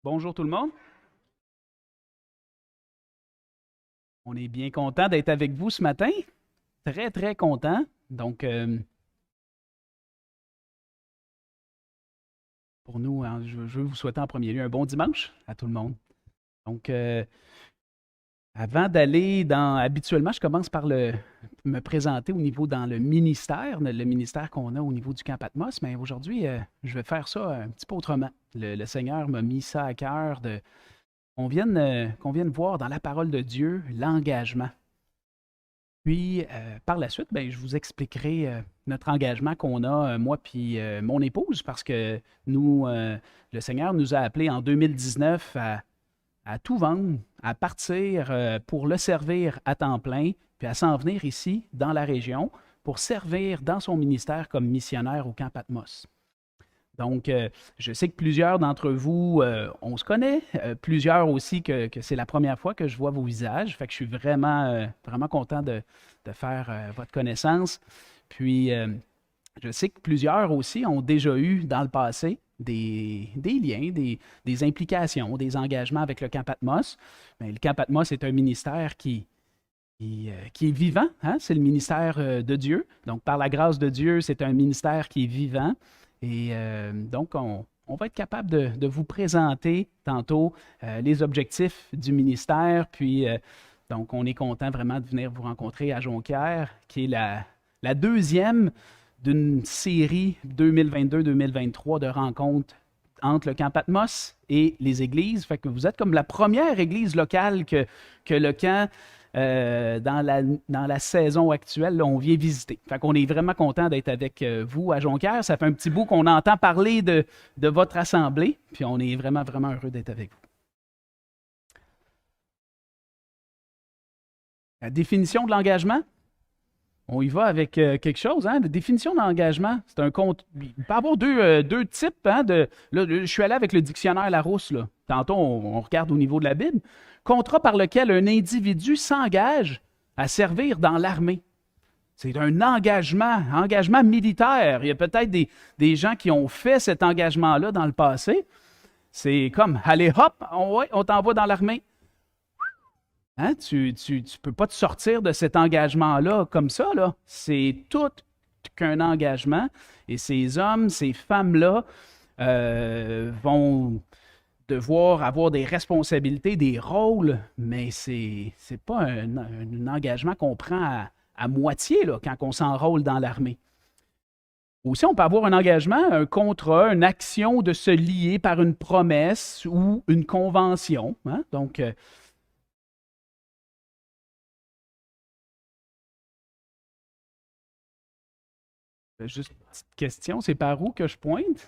Bonjour tout le monde. On est bien content d'être avec vous ce matin. Très, très content. Donc, pour nous, hein, je veux vous souhaiter en premier lieu un bon dimanche à tout le monde. Donc, avant d'aller habituellement, je commence par me présenter au niveau dans le ministère qu'on a au niveau du Camp Patmos, mais aujourd'hui, je vais faire ça un petit peu autrement. Le Seigneur m'a mis ça à cœur qu'on vienne voir dans la parole de Dieu l'engagement. Puis, par la suite, ben, je vous expliquerai notre engagement qu'on a, moi puis mon épouse, parce que nous, le Seigneur nous a appelés en 2019 à tout vendre, à partir pour le servir à temps plein, puis à s'en venir ici, dans la région, pour servir dans son ministère comme missionnaire au Camp Patmos. Donc, je sais que plusieurs d'entre vous, on se connaît, plusieurs aussi que c'est la première fois que je vois vos visages. Fait que je suis vraiment, vraiment content de faire votre connaissance. Puis, je sais que plusieurs aussi ont déjà eu dans le passé des liens, des implications, des engagements avec le Camp Patmos. Mais le Camp Patmos est un ministère qui est vivant, hein? C'est le ministère de Dieu. Donc, par la grâce de Dieu, c'est un ministère qui est vivant. Et donc, on va être capable de vous présenter tantôt les objectifs du ministère. Puis, donc, on est content vraiment de venir vous rencontrer à Jonquière, qui est la deuxième d'une série 2022-2023 de rencontres entre le Camp Patmos et les églises. Fait que vous êtes comme la première église locale que le camp, dans la saison actuelle, là, on vient visiter. Fait qu'on est vraiment content d'être avec vous à Jonquière. Ça fait un petit bout qu'on entend parler de votre assemblée, puis on est vraiment, vraiment heureux d'être avec vous. La définition de l'engagement, on y va avec quelque chose, hein? La définition d'engagement, c'est un compte. Il peut y avoir deux types. Hein, là, je suis allé avec le dictionnaire Larousse. Là. Tantôt, on regarde au niveau de la Bible. Contrat par lequel un individu s'engage à servir dans l'armée. C'est un engagement militaire. Il y a peut-être des gens qui ont fait cet engagement-là dans le passé. C'est comme, allez hop, on t'envoie dans l'armée. Hein? Tu ne peux pas te sortir de cet engagement-là comme ça, là. C'est tout qu'un engagement. Et ces hommes, ces femmes-là vont devoir avoir des responsabilités, des rôles, mais c'est pas un engagement qu'on prend à moitié là, quand on s'enrôle dans l'armée. Aussi, on peut avoir un engagement, un contrat, une action de se lier par une promesse ou une convention. Hein? Donc, juste une petite question, c'est par où que je pointe?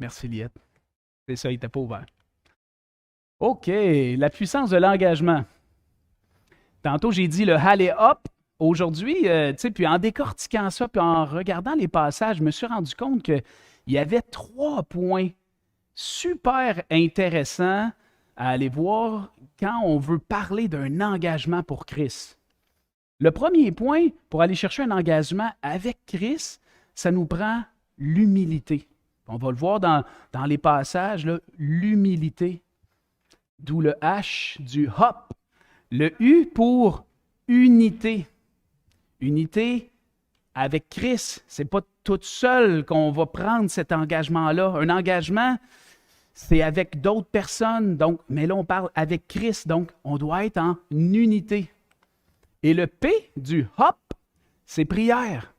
Merci, Liette. C'est ça, il n'était pas ouvert. OK, la puissance de l'engagement. Tantôt, j'ai dit le allez hop. Aujourd'hui, tu sais, puis en décortiquant ça, puis en regardant les passages, je me suis rendu compte qu'il y avait 3 points super intéressants à aller voir quand on veut parler d'un engagement pour Christ. Le premier point, pour aller chercher un engagement avec Christ, ça nous prend l'humilité. On va le voir dans les passages, l'humilité. D'où le H du hop. Le U pour unité. Unité avec Christ. C'est pas toute seule qu'on va prendre cet engagement-là. Un engagement, c'est avec d'autres personnes. Donc, mais là, on parle avec Christ. Donc, on doit être en unité. Et le P du hop, c'est prière.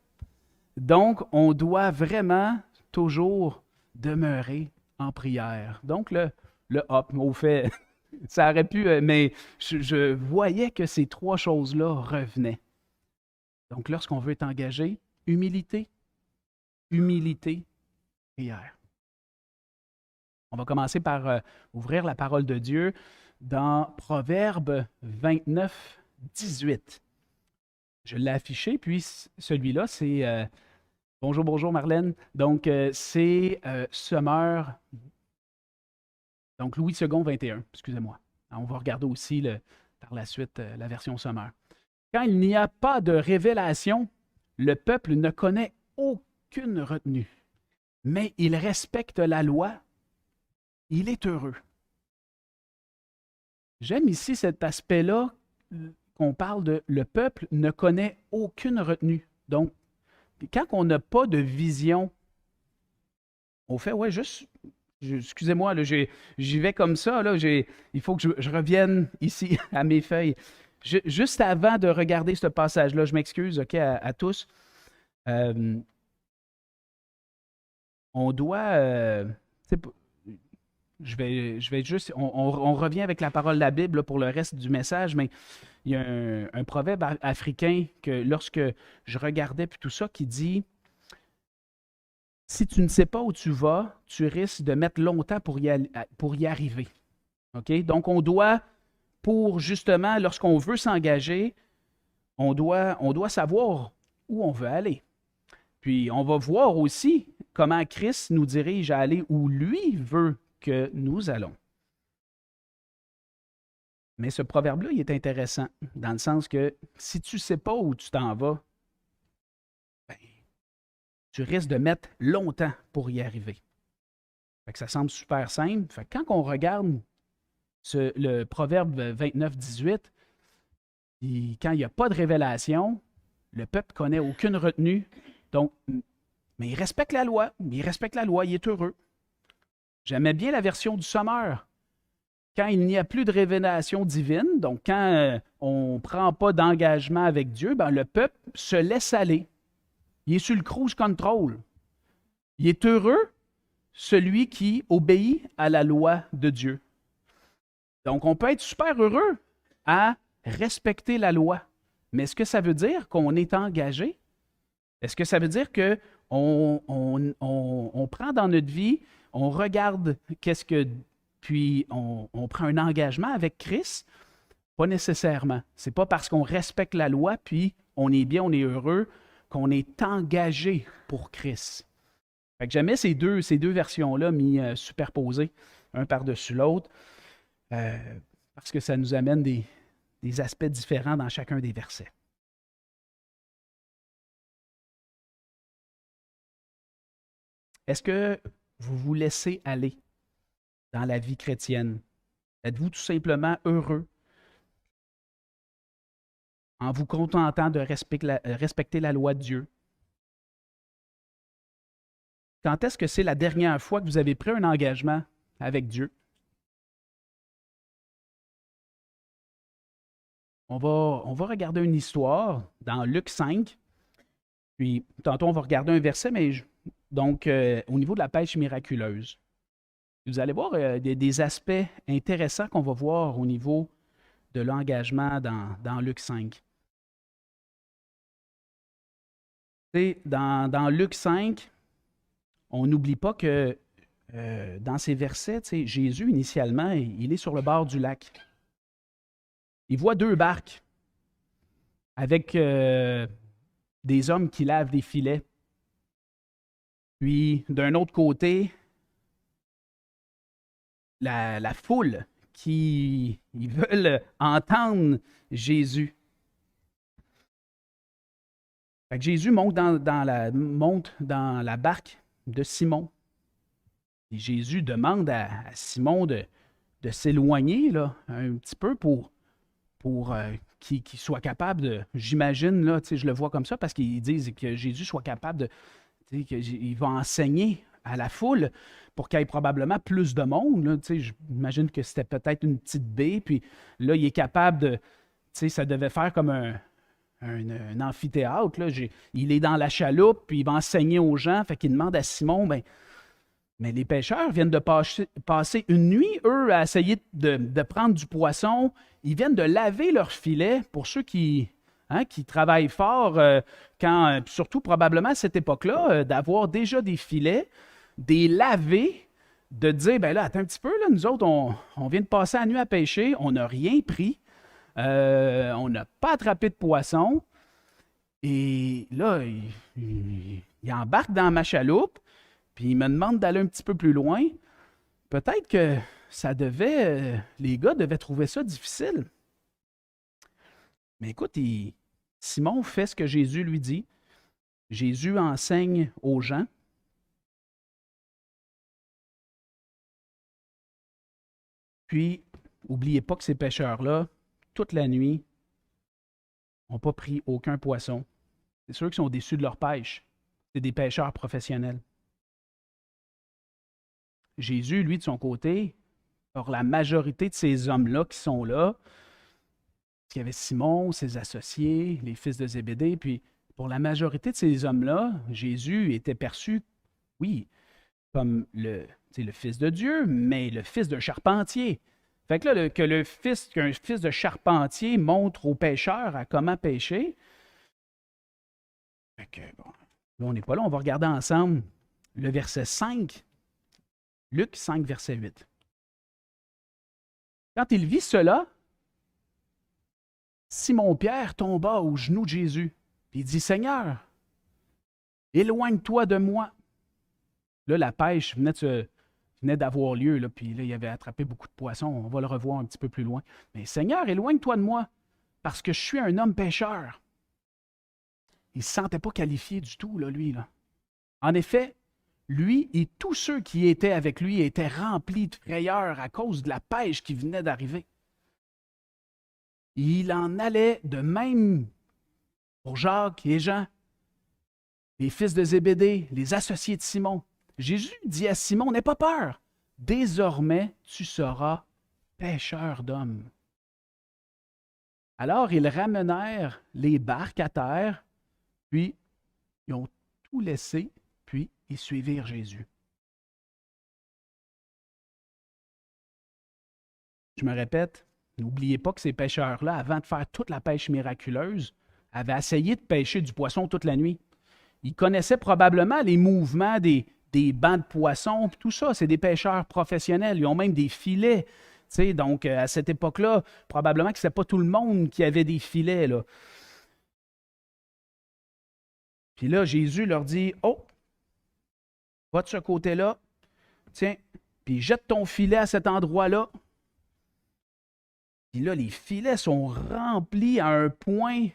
Donc, on doit vraiment toujours demeurer en prière. Donc, le hop, au fait, ça aurait pu, mais je voyais que ces 3 choses-là revenaient. Donc, lorsqu'on veut être engagé, humilité, humilité, prière. On va commencer par ouvrir la parole de Dieu dans Proverbe 29, 18. Je l'ai affiché, puis celui-là, c'est bonjour, bonjour Marlène. Donc, c'est Sommeur, donc Louis II 21, excusez-moi. On va regarder aussi par la suite la version Sommeur. Quand il n'y a pas de révélation, le peuple ne connaît aucune retenue. mais il respecte la loi, il est heureux. J'aime ici cet aspect-là qu'on parle de le peuple ne connaît aucune retenue. Donc, quand on n'a pas de vision, on fait, ouais, juste, excusez-moi, là, j'y vais comme ça, là, il faut que je revienne ici à mes feuilles. Juste avant de regarder ce passage-là, je m'excuse, OK, à tous. Euh, on doit, je vais juste, on revient avec la parole de la Bible là, pour le reste du message, mais il y a un proverbe africain que lorsque je regardais puis tout ça qui dit, si tu ne sais pas où tu vas, tu risques de mettre longtemps pour y arriver. OK? Donc, on doit, pour justement, lorsqu'on veut s'engager, on doit savoir où on veut aller. Puis, on va voir aussi comment Christ nous dirige à aller où lui veut que nous allons. Mais ce proverbe-là, il est intéressant, dans le sens que si tu ne sais pas où tu t'en vas, ben, tu risques de mettre longtemps pour y arriver. Fait que ça semble super simple. Fait que quand on regarde le proverbe 29-18, quand il n'y a pas de révélation, le peuple connaît aucune retenue. Donc, mais il respecte la loi. Il respecte la loi, il est heureux. J'aimais bien la version du Sommeur. Quand il n'y a plus de révélation divine, donc quand on ne prend pas d'engagement avec Dieu, ben, le peuple se laisse aller. Il est sur le cruise control. Il est heureux, celui qui obéit à la loi de Dieu. Donc, on peut être super heureux à respecter la loi. Mais est-ce que ça veut dire qu'on est engagé? Est-ce que ça veut dire qu'on on prend dans notre vie, on regarde qu'est-ce que, puis on prend un engagement avec Christ? Pas nécessairement. C'est pas parce qu'on respecte la loi, puis on est bien, on est heureux, qu'on est engagé pour Christ. Fait que j'aimais ces deux versions-là mis superposées, un par-dessus l'autre, parce que ça nous amène des aspects différents dans chacun des versets. Est-ce que vous vous laissez aller dans la vie chrétienne? Êtes-vous tout simplement heureux en vous contentant de respecter la loi de Dieu? Quand est-ce que c'est la dernière fois que vous avez pris un engagement avec Dieu? On va regarder une histoire dans Luc 5. Puis, tantôt, on va regarder un verset, mais donc, au niveau de la pêche miraculeuse. Vous allez voir des aspects intéressants qu'on va voir au niveau de l'engagement dans Luc 5. Dans Luc 5, on n'oublie pas que dans ces versets, Jésus, initialement, il est sur le bord du lac. Il voit deux barques avec des hommes qui lavent des filets. Puis, d'un autre côté, la foule qui ils veulent entendre Jésus. Fait que Jésus monte monte dans la barque de Simon. Et Jésus demande à Simon de s'éloigner là, un petit peu pour qu'il soit capable de. J'imagine, là, je le vois comme ça, parce qu'ils disent que Jésus soit capable de. Qu'il va enseigner à la foule pour qu'il y ait probablement plus de monde. Là, j'imagine que c'était peut-être une petite baie, puis là, il est capable de. Ça devait faire comme un amphithéâtre. Là. Il est dans la chaloupe, puis il va enseigner aux gens. Fait qu'il demande à Simon, ben, mais les pêcheurs viennent de passer une nuit, eux, à essayer de prendre du poisson. Ils viennent de laver leurs filets pour ceux qui travaillent fort, surtout probablement à cette époque-là, d'avoir déjà des filets, des laver, de dire, ben là, attends un petit peu, là, nous autres, on vient de passer la nuit à pêcher, on n'a rien pris, on n'a pas attrapé de poisson. Et là, il embarque dans ma chaloupe, puis il me demande d'aller un petit peu plus loin. Peut-être que les gars devaient trouver ça difficile. Mais écoute, Simon fait ce que Jésus lui dit. Jésus enseigne aux gens. Puis, n'oubliez pas que ces pêcheurs-là, toute la nuit, n'ont pas pris aucun poisson. C'est sûr qu'ils sont déçus de leur pêche. C'est des pêcheurs professionnels. Jésus, lui, de son côté, pour la majorité de ces hommes-là qui sont là, il y avait Simon, ses associés, les fils de Zébédée, puis pour la majorité de ces hommes-là, Jésus était perçu, oui, comme le fils de Dieu, mais le fils d'un charpentier. Fait que là, qu'un fils de charpentier montre aux pêcheurs à comment pêcher. Fait que, bon, là, on n'est pas là, on va regarder ensemble le verset 5, Luc 5, verset 8. Quand il vit cela, Simon-Pierre tomba aux genoux de Jésus. Puis il dit, Seigneur, éloigne-toi de moi. Là, la pêche venait d'avoir lieu, là, puis là, il avait attrapé beaucoup de poissons. On va le revoir un petit peu plus loin. Mais Seigneur, éloigne-toi de moi, parce que je suis un homme pécheur. Il ne se sentait pas qualifié du tout, là, lui. Là. En effet, lui et tous ceux qui étaient avec lui étaient remplis de frayeur à cause de la pêche qui venait d'arriver. Il en allait de même pour Jacques et Jean, les fils de Zébédée, les associés de Simon. Jésus dit à Simon, n'aie pas peur, désormais tu seras pêcheur d'hommes. Alors ils ramenèrent les barques à terre, puis ils ont tout laissé, puis ils suivirent Jésus. Je me répète, n'oubliez pas que ces pêcheurs-là, avant de faire toute la pêche miraculeuse, avaient essayé de pêcher du poisson toute la nuit. Ils connaissaient probablement les mouvements des bancs de poissons, tout ça. C'est des pêcheurs professionnels. Ils ont même des filets. Donc, à cette époque-là, probablement que ce n'était pas tout le monde qui avait des filets. Là. Puis là, Jésus leur dit, « Oh, va de ce côté-là, tiens, puis jette ton filet à cet endroit-là. » Puis là, les filets sont remplis à un point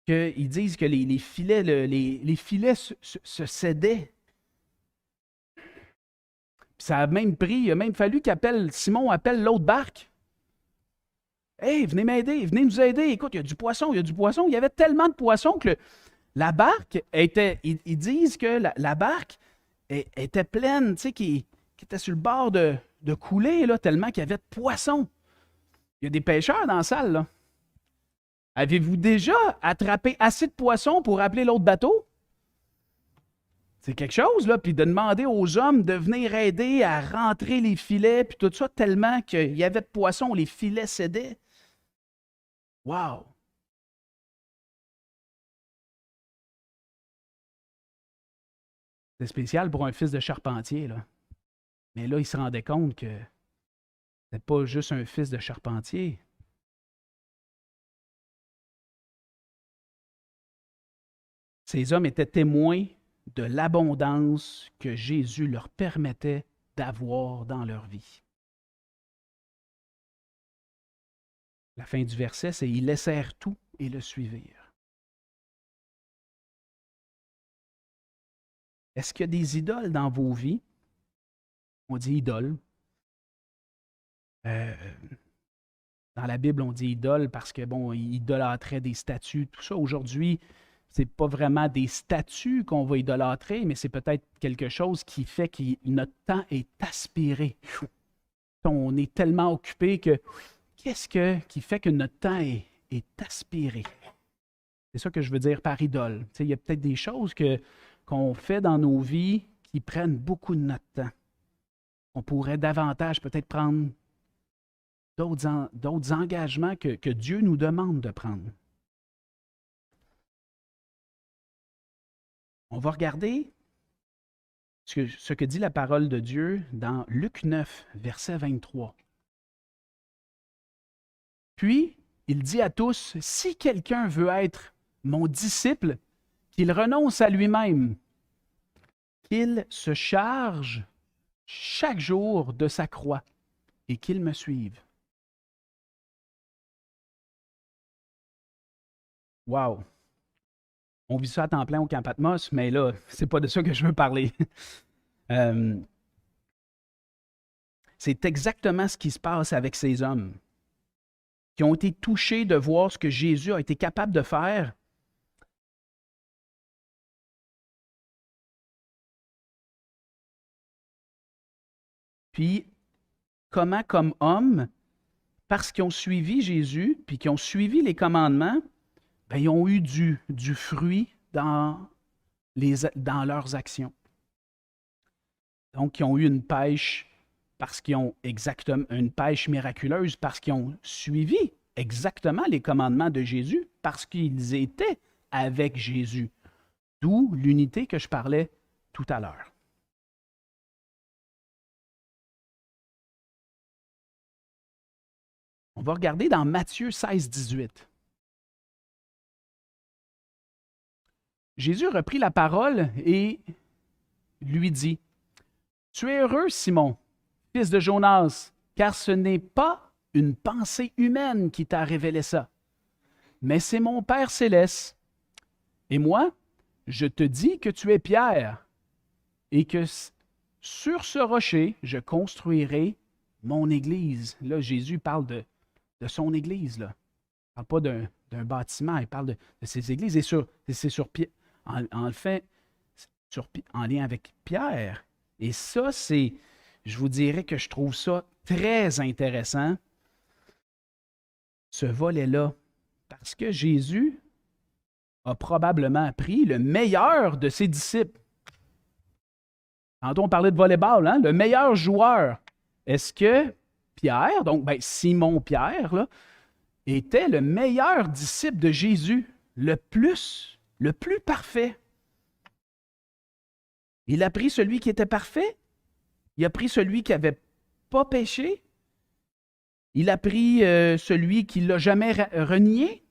qu'ils disent que les filets, les filets se cédaient. Puis ça a même pris, il a même fallu Simon appelle l'autre barque. Hey, venez m'aider, venez nous aider. Écoute, il y a du poisson, il y a du poisson. Il y avait tellement de poissons que la barque était, ils disent que la barque était pleine, tu sais, qui était sur le bord de couler, là, tellement qu'il y avait de poissons. Il y a des pêcheurs dans la salle, là. Avez-vous déjà attrapé assez de poissons pour appeler l'autre bateau? C'est quelque chose, là, puis de demander aux hommes de venir aider à rentrer les filets, puis tout ça, tellement qu'il y avait de poissons, les filets cédaient. Wow! C'est spécial pour un fils de charpentier, là. Mais là, il se rendait compte que c'était pas juste un fils de charpentier. Ces hommes étaient témoins de l'abondance que Jésus leur permettait d'avoir dans leur vie. La fin du verset, c'est « Ils laissèrent tout et le suivirent ». Est-ce qu'il y a des idoles dans vos vies? On dit idole. Dans la Bible, on dit idole parce que, bon, ils idolâtraient des statues, tout ça. Aujourd'hui, ce n'est pas vraiment des statues qu'on va idolâtrer, mais c'est peut-être quelque chose qui fait que notre temps est aspiré. On est tellement occupé que qu'est-ce qui fait que notre temps est aspiré? C'est ça que je veux dire par idole. Tu sais, il y a peut-être des choses qu'on fait dans nos vies qui prennent beaucoup de notre temps. On pourrait davantage peut-être prendre d'autres engagements que Dieu nous demande de prendre. On va regarder ce que dit la parole de Dieu dans Luc 9, verset 23. Puis, il dit à tous, « Si quelqu'un veut être mon disciple, qu'il renonce à lui-même, qu'il se charge chaque jour de sa croix et qu'il me suive. » Wow! On vit ça à temps plein au Camp Patmos, mais là, c'est pas de ça que je veux parler. C'est exactement ce qui se passe avec ces hommes qui ont été touchés de voir ce que Jésus a été capable de faire. Puis, comment, comme hommes, parce qu'ils ont suivi Jésus, puis qu'ils ont suivi les commandements, ben, ils ont eu du fruit dans leurs actions. Donc, ils ont eu une pêche parce qu'ils ont exactement une pêche miraculeuse, parce qu'ils ont suivi exactement les commandements de Jésus, parce qu'ils étaient avec Jésus. D'où l'unité que je parlais tout à l'heure. On va regarder dans Matthieu 16, 18. Jésus reprit la parole et lui dit, « Tu es heureux, Simon, fils de Jonas, car ce n'est pas une pensée humaine qui t'a révélé ça, mais c'est mon Père céleste. Et moi, je te dis que tu es Pierre, et que sur ce rocher, je construirai mon Église. » Là, Jésus parle de son Église. Là. Il ne parle pas d'un bâtiment, il parle de ses églises. Et c'est sur en fait en lien avec Pierre. Et ça, je vous dirais que je trouve ça très intéressant, ce volet-là, parce que Jésus a probablement pris le meilleur de ses disciples. Tantôt, on parlait de volleyball, hein? Le meilleur joueur. Est-ce que Pierre, donc Simon-Pierre, là, était le meilleur disciple de Jésus, le plus parfait? Il a pris celui qui était parfait, il a pris celui qui n'avait pas péché, il a pris celui qui ne l'a jamais renié.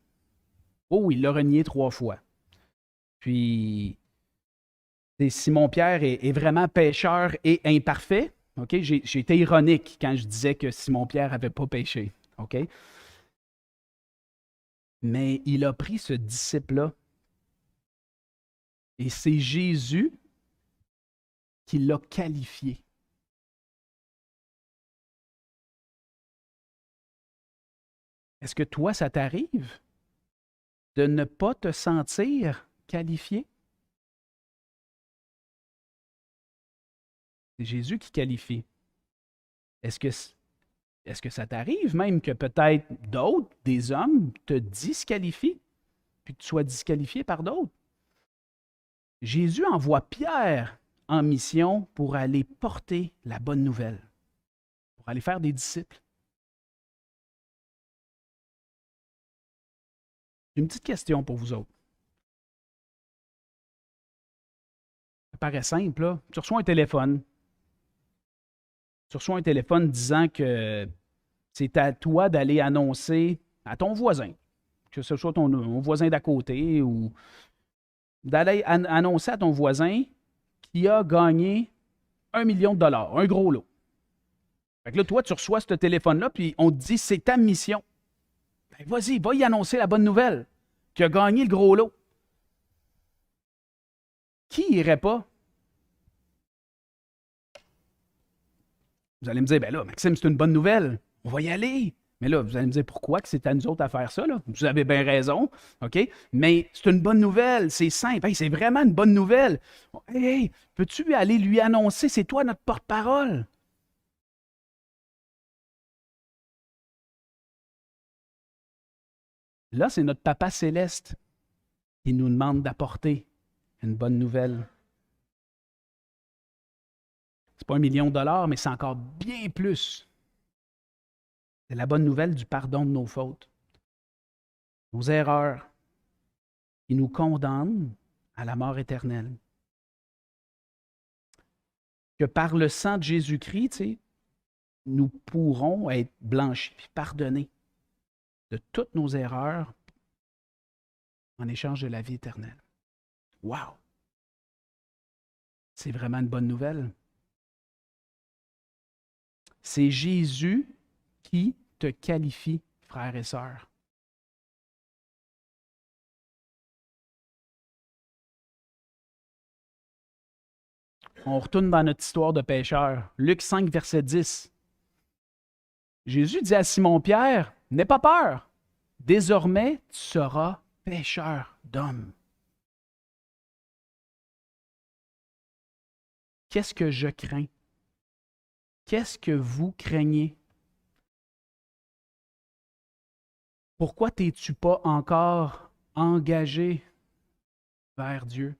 Oh, il l'a renié 3 fois. Puis, Simon-Pierre est vraiment pécheur et imparfait. Okay? J'ai été ironique quand je disais que Simon-Pierre n'avait pas péché. Okay? Mais il a pris ce disciple-là. Et c'est Jésus qui l'a qualifié. Est-ce que toi, ça t'arrive de ne pas te sentir qualifié? C'est Jésus qui qualifie. Est-ce que ça t'arrive même que peut-être d'autres, des hommes, te disqualifient, puis que tu sois disqualifié par d'autres? Jésus envoie Pierre en mission pour aller porter la bonne nouvelle, pour aller faire des disciples. Une petite question pour vous autres. Ça paraît simple, là. Tu reçois un téléphone. Tu reçois un téléphone disant que c'est à toi d'aller annoncer à ton voisin, que ce soit ton voisin d'à côté, ou d'aller annoncer à ton voisin qui a gagné 1 million de dollars, un gros lot. Fait que là, toi, tu reçois ce téléphone-là, puis on te dit, c'est ta mission. Ben, vas-y, va y annoncer la bonne nouvelle, qu'il a gagné le gros lot. Qui irait pas? Vous allez me dire, ben là, Maxime, c'est une bonne nouvelle. On va y aller. Mais là, vous allez me dire pourquoi que c'est à nous autres à faire ça, là. Vous avez bien raison, OK? Mais c'est une bonne nouvelle, c'est simple. Hey, c'est vraiment une bonne nouvelle. Hey, peux-tu aller lui annoncer, c'est toi notre porte-parole? Là, c'est notre Papa céleste qui nous demande d'apporter une bonne nouvelle. C'est pas 1 million de dollars, mais c'est encore bien plus. C'est la bonne nouvelle du pardon de nos fautes, nos erreurs, qui nous condamnent à la mort éternelle. Que par le sang de Jésus-Christ, tu sais, nous pourrons être blanchis et pardonnés de toutes nos erreurs en échange de la vie éternelle. Wow! C'est vraiment une bonne nouvelle. C'est Jésus qui te qualifie, frères et sœurs. On retourne dans notre histoire de pécheur. Luc 5, verset 10. Jésus dit à Simon-Pierre, « N'aie pas peur, désormais tu seras pêcheur d'hommes. » Qu'est-ce que je crains? Qu'est-ce que vous craignez? Pourquoi t'es-tu pas encore engagé vers Dieu?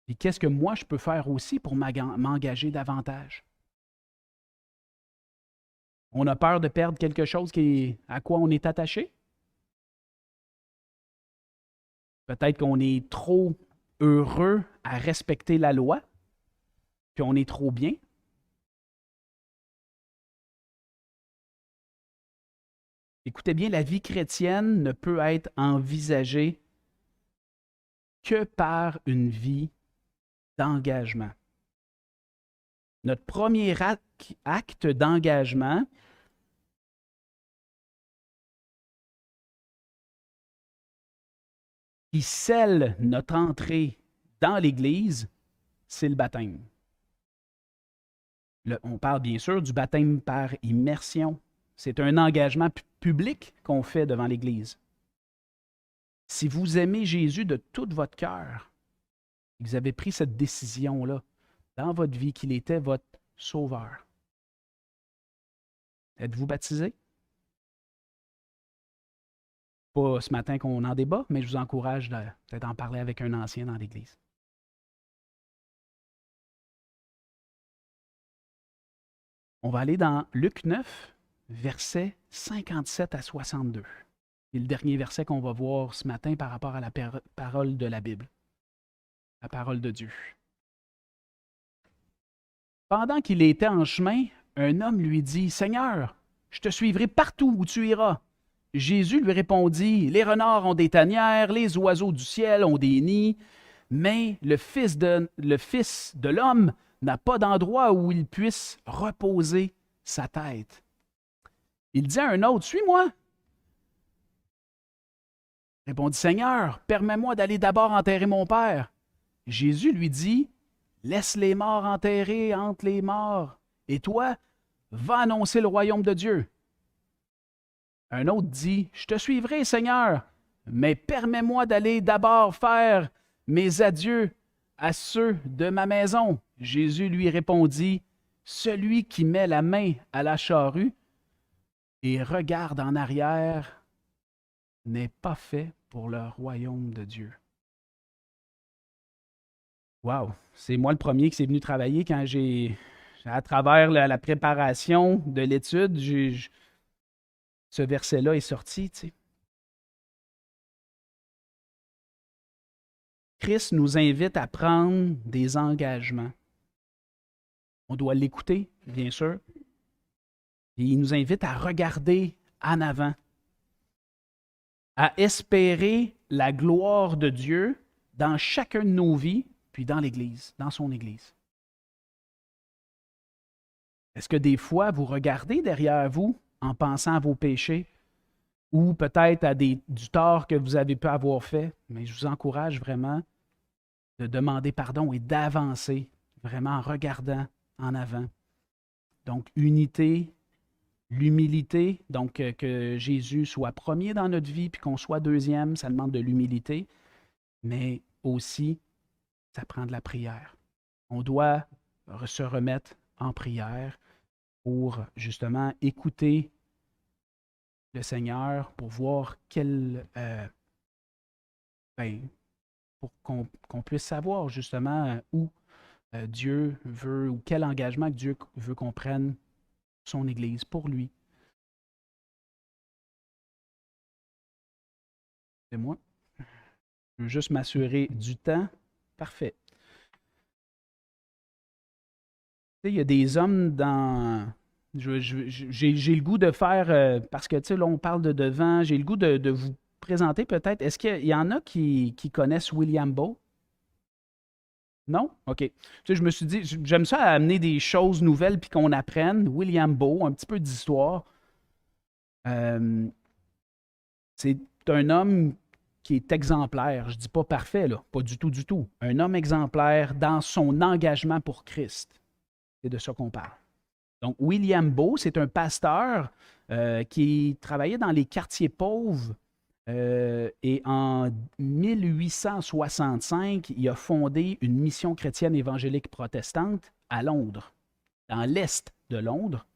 Et qu'est-ce que moi je peux faire aussi pour m'engager davantage? On a peur de perdre quelque chose à quoi on est attaché? Peut-être qu'on est trop heureux à respecter la loi, puis on est trop bien. Écoutez bien, la vie chrétienne ne peut être envisagée que par une vie d'engagement. Notre premier acte d'engagement, qui scelle notre entrée dans l'Église, c'est le baptême. On parle bien sûr du baptême par immersion. C'est un engagement public qu'on fait devant l'Église. Si vous aimez Jésus de tout votre cœur, vous avez pris cette décision-là dans votre vie qu'il était votre sauveur, êtes-vous baptisé? Pas ce matin qu'on en débat, mais je vous encourage peut-être en parler avec un ancien dans l'Église. On va aller dans Luc 9, versets 57 à 62. C'est le dernier verset qu'on va voir ce matin par rapport à la parole de la Bible, la parole de Dieu. Pendant qu'il était en chemin, un homme lui dit, « Seigneur, je te suivrai partout où tu iras. » Jésus lui répondit, « Les renards ont des tanières, les oiseaux du ciel ont des nids, mais le Fils de l'homme n'a pas d'endroit où il puisse reposer sa tête. » Il dit à un autre, « Suis-moi. » Répondit, « Seigneur, permets-moi d'aller d'abord enterrer mon père. » Jésus lui dit, « Laisse les morts enterrés entre les morts, et toi, va annoncer le royaume de Dieu. » Un autre dit, « Je te suivrai, Seigneur, mais permets-moi d'aller d'abord faire mes adieux à ceux de ma maison. » Jésus lui répondit, « Celui qui met la main à la charrue et regarde en arrière n'est pas fait pour le royaume de Dieu. » Wow! C'est moi le premier qui s'est venu travailler quand à travers la préparation de l'étude, ce verset-là est sorti, tu sais. Christ nous invite à prendre des engagements. On doit l'écouter, bien sûr. Et il nous invite à regarder en avant, à espérer la gloire de Dieu dans chacune de nos vies, puis dans l'Église, dans son Église. Est-ce que des fois, vous regardez derrière vous en pensant à vos péchés ou peut-être à du tort que vous avez pu avoir fait? Mais je vous encourage vraiment de demander pardon et d'avancer, vraiment en regardant en avant. Donc, unité, l'humilité, donc que Jésus soit premier dans notre vie puis qu'on soit deuxième, ça demande de l'humilité, mais aussi, ça prend de la prière. On doit se remettre en prière pour justement écouter le Seigneur, pour voir pour qu'on puisse savoir justement où Dieu veut, ou quel engagement que Dieu veut qu'on prenne son Église pour lui. C'est moi. Je veux juste m'assurer du temps. Parfait. Tu sais, il y a des hommes dans... J'ai le goût de faire, parce que tu sais, là, on parle de devant, j'ai le goût de vous présenter peut-être. Est-ce qu'il y en a qui connaissent William Bowe? Non? OK. Tu sais, je me suis dit, j'aime ça amener des choses nouvelles puis qu'on apprenne. William Bowe, un petit peu d'histoire. C'est un homme qui est exemplaire. Je ne dis pas parfait, là. Pas du tout, du tout. Un homme exemplaire dans son engagement pour Christ. C'est de ça qu'on parle. Donc, William Beau, c'est un pasteur qui travaillait dans les quartiers pauvres et en 1865, il a fondé une mission chrétienne évangélique protestante à Londres, dans l'est de Londres.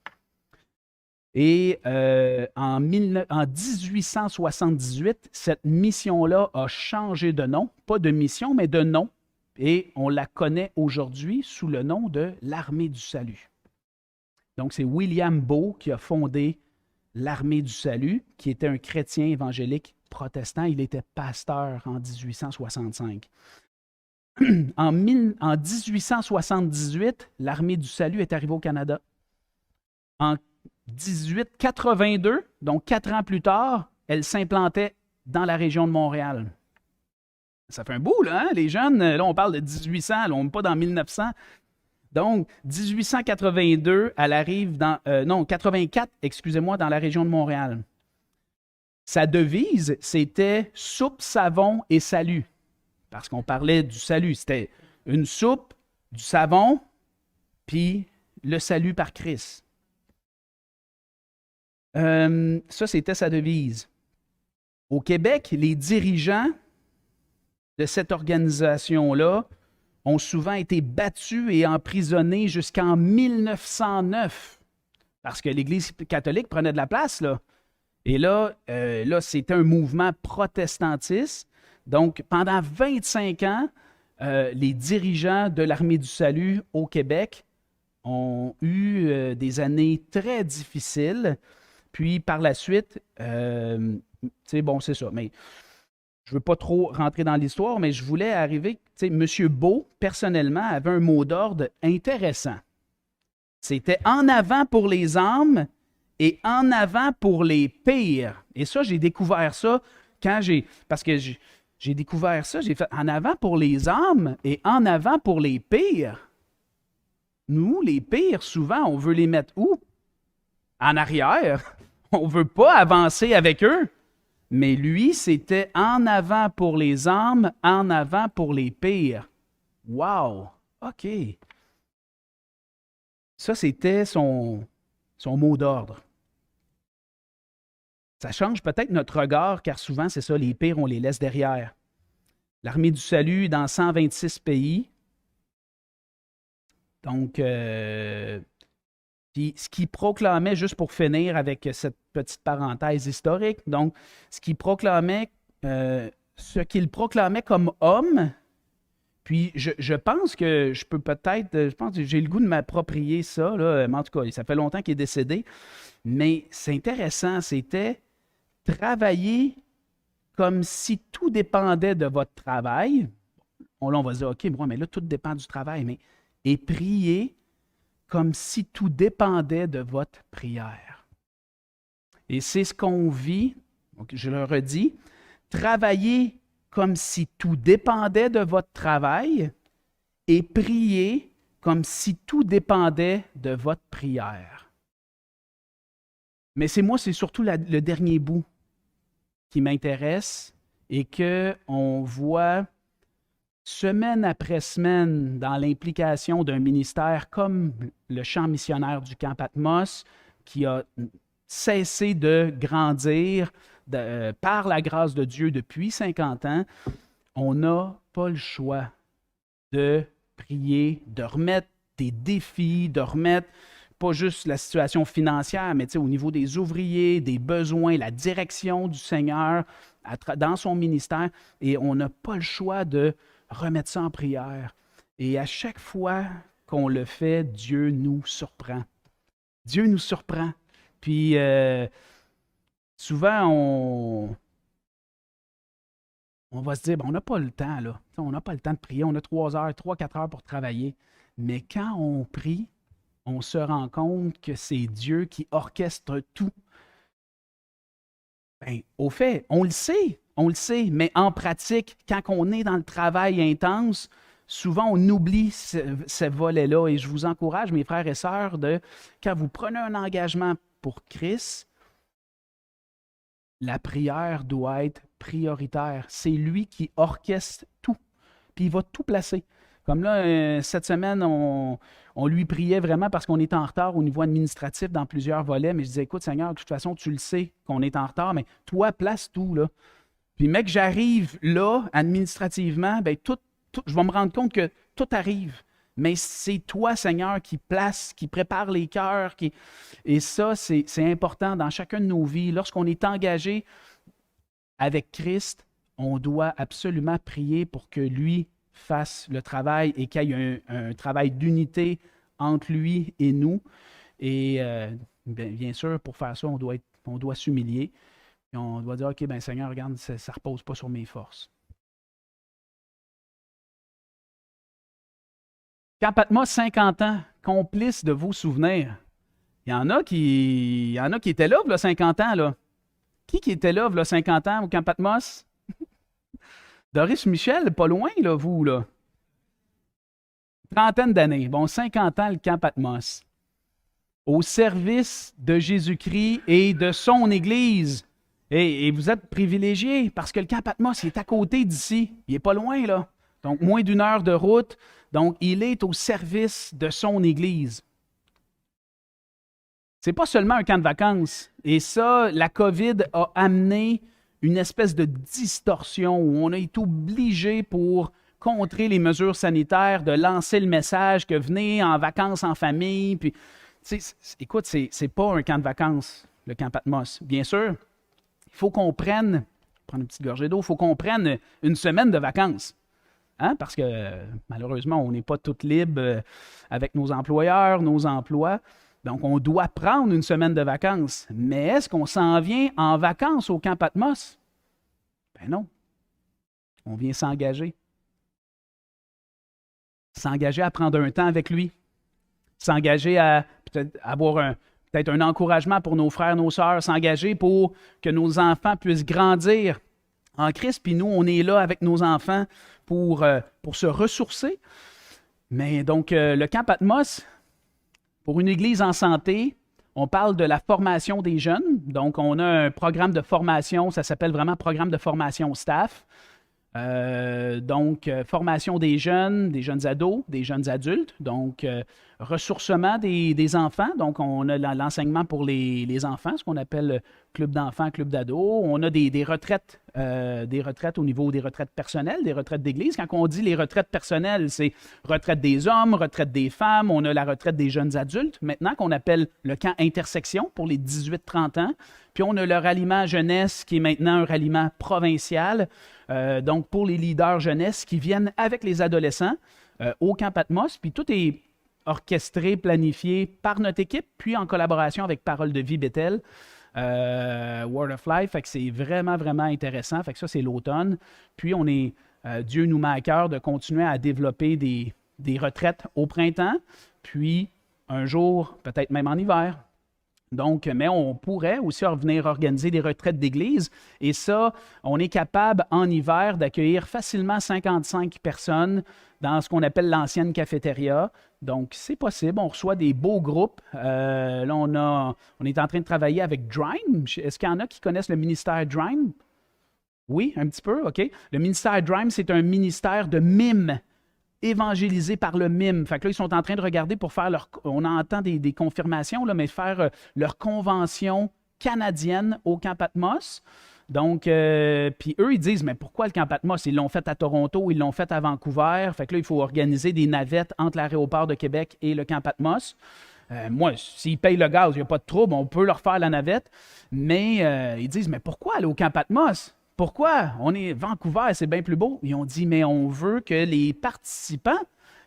Et en 1878, cette mission-là a changé de nom, pas de mission, mais de nom, et on la connaît aujourd'hui sous le nom de l'Armée du Salut. Donc, c'est William Beau qui a fondé l'Armée du Salut, qui était un chrétien évangélique protestant. Il était pasteur en 1865. En 1878, l'Armée du Salut est arrivée au Canada. En 1882, donc 4 ans plus tard, elle s'implantait dans la région de Montréal. Ça fait un bout, là, hein? Les jeunes, là, on parle de 1800, là, on n'est pas dans 1900. Donc, 1882, elle arrive dans... non, 84, excusez-moi, dans la région de Montréal. Sa devise, c'était « soupe, savon et salut ». Parce qu'on parlait du salut. C'était une soupe, du savon, puis le salut par Christ. Ça, c'était sa devise. Au Québec, les dirigeants de cette organisation-là ont souvent été battus et emprisonnés jusqu'en 1909 parce que l'Église catholique prenait de la place, là. Et là, c'était un mouvement protestantiste. Donc, pendant 25 ans, les dirigeants de l'Armée du Salut au Québec ont eu des années très difficiles. Puis, par la suite, bon, c'est ça. Mais je ne veux pas trop rentrer dans l'histoire, mais je voulais arriver. M. Beau, personnellement, avait un mot d'ordre intéressant. C'était en avant pour les âmes et en avant pour les pires. Et ça, j'ai découvert ça parce que j'ai découvert ça, j'ai fait en avant pour les âmes et en avant pour les pires. Nous, les pires, souvent, on veut les mettre où? En arrière. On ne veut pas avancer avec eux. Mais lui, c'était en avant pour les âmes, en avant pour les pires. Wow! OK. Ça, c'était son mot d'ordre. Ça change peut-être notre regard, car souvent, c'est ça, les pires, on les laisse derrière. L'Armée du Salut dans 126 pays. Donc, puis ce qu'il proclamait, juste pour finir avec cette petite parenthèse historique, donc, ce qu'il proclamait comme homme, puis je pense que je pense que j'ai le goût de m'approprier ça, là, mais en tout cas, ça fait longtemps qu'il est décédé, mais c'est intéressant, c'était travailler comme si tout dépendait de votre travail. Là, on va se dire, OK, bon, mais là, tout dépend du travail, mais et prier comme si tout dépendait de votre prière. Et c'est ce qu'on vit, donc je le redis, travailler comme si tout dépendait de votre travail et prier comme si tout dépendait de votre prière. Mais c'est surtout le dernier bout qui m'intéresse et qu'on voit semaine après semaine dans l'implication d'un ministère comme le champ missionnaire du Camp Patmos qui a cessé de grandir par la grâce de Dieu depuis 50 ans, on n'a pas le choix de prier, de remettre des défis, de remettre pas juste la situation financière, mais au niveau des ouvriers, des besoins, la direction du Seigneur dans son ministère. Et on n'a pas le choix de remettre ça en prière. Et à chaque fois qu'on le fait, Dieu nous surprend. Dieu nous surprend. Puis souvent, on va se dire, on n'a pas le temps, là. On n'a pas le temps de prier. On a 3 heures, 3-4 heures pour travailler. Mais quand on prie, on se rend compte que c'est Dieu qui orchestre tout. Ben, au fait, on le sait, mais en pratique, quand on est dans le travail intense, souvent on oublie ce volet-là. Et je vous encourage, mes frères et sœurs, quand vous prenez un engagement pour Christ, la prière doit être prioritaire. C'est lui qui orchestre tout. Puis il va tout placer. Comme là, cette semaine, on lui priait vraiment parce qu'on est en retard au niveau administratif dans plusieurs volets. Mais je disais, écoute, Seigneur, de toute façon, tu le sais qu'on est en retard, mais toi, place tout, là. Puis, mec, j'arrive là, administrativement, ben je vais me rendre compte que tout arrive. Mais c'est toi, Seigneur, qui place, qui prépare les cœurs. Et ça, c'est important dans chacun de nos vies. Lorsqu'on est engagé avec Christ, on doit absolument prier pour que lui fasse le travail et qu'il y ait un travail d'unité entre lui et nous. Et bien sûr, pour faire ça, on doit s'humilier. Et on doit dire, OK, ben Seigneur, regarde, ça ne repose pas sur mes forces. Camp Patmos, 50 ans, complice de vos souvenirs. Il y en a qui étaient là, 50 ans, là. Qui était là, 50 ans, au Camp Patmos? Doris Michel, pas loin, là, vous, là. Trentaine d'années. Bon, 50 ans, le Camp Patmos. Au service de Jésus-Christ et de son Église. Et vous êtes privilégiés parce que le Camp Patmos, il est à côté d'ici. Il n'est pas loin, là. Donc, moins d'1 heure de route. Donc, il est au service de son Église. C'est pas seulement un camp de vacances. Et ça, la COVID a amené une espèce de distorsion où on a été obligé pour contrer les mesures sanitaires de lancer le message que venez en vacances en famille. Puis, écoute, c'est pas un camp de vacances, le camp Patmos. Bien sûr, il faut qu'on prenne, prendre une petite gorgée d'eau, il faut qu'on prenne une semaine de vacances. Hein? Parce que malheureusement, on n'est pas toutes libres avec nos employeurs, nos emplois. Donc, on doit prendre une semaine de vacances. Mais est-ce qu'on s'en vient en vacances au Camp Patmos? Ben non. On vient s'engager. S'engager à prendre un temps avec lui. S'engager à peut-être avoir peut-être un encouragement pour nos frères, nos sœurs. S'engager pour que nos enfants puissent grandir en Christ. Puis nous, on est là avec nos enfants pour se ressourcer. Mais donc, le Camp Patmos, pour une Église en santé, on parle de la formation des jeunes. Donc, on a un programme de formation, ça s'appelle vraiment programme de formation staff. Formation des jeunes ados, des jeunes adultes. Donc, ressourcement des enfants. Donc, on a l'enseignement pour les enfants, ce qu'on appelle club d'enfants, club d'ados. On a des retraites au niveau des retraites personnelles, des retraites d'église. Quand on dit les retraites personnelles, c'est retraite des hommes, retraite des femmes. On a la retraite des jeunes adultes, maintenant qu'on appelle le camp intersection pour les 18-30 ans. Puis on a le ralliement jeunesse qui est maintenant un ralliement provincial. Donc pour les leaders jeunesse qui viennent avec les adolescents au Camp Patmos. Puis tout est orchestré, planifié par notre équipe, puis en collaboration avec Parole de vie Bethel. Word of Life, fait que c'est vraiment, vraiment intéressant. Fait que ça, c'est l'automne. Puis, Dieu nous met à cœur de continuer à développer des retraites au printemps, puis un jour, peut-être même en hiver. Donc, mais on pourrait aussi venir organiser des retraites d'église. Et ça, on est capable en hiver d'accueillir facilement 55 personnes dans ce qu'on appelle l'ancienne cafétéria. Donc, c'est possible. On reçoit des beaux groupes. Là, on est en train de travailler avec Drime. Est-ce qu'il y en a qui connaissent le ministère Drime? Oui, un petit peu, OK. Le ministère Drime, c'est un ministère de mime, évangélisé par le mime. Fait que là, ils sont en train de regarder pour faire on entend des confirmations, là, mais faire leur convention canadienne au Camp Patmos. Donc, puis eux, ils disent, mais pourquoi le Camp Patmos? Ils l'ont fait à Toronto, ils l'ont fait à Vancouver. Fait que là, il faut organiser des navettes entre l'aéroport de Québec et le Camp Patmos. Moi, s'ils payent le gaz, il n'y a pas de trouble, on peut leur faire la navette. Mais ils disent, mais pourquoi aller au Camp Patmos? Pourquoi? Vancouver, c'est bien plus beau. Ils ont dit, mais on veut que les participants,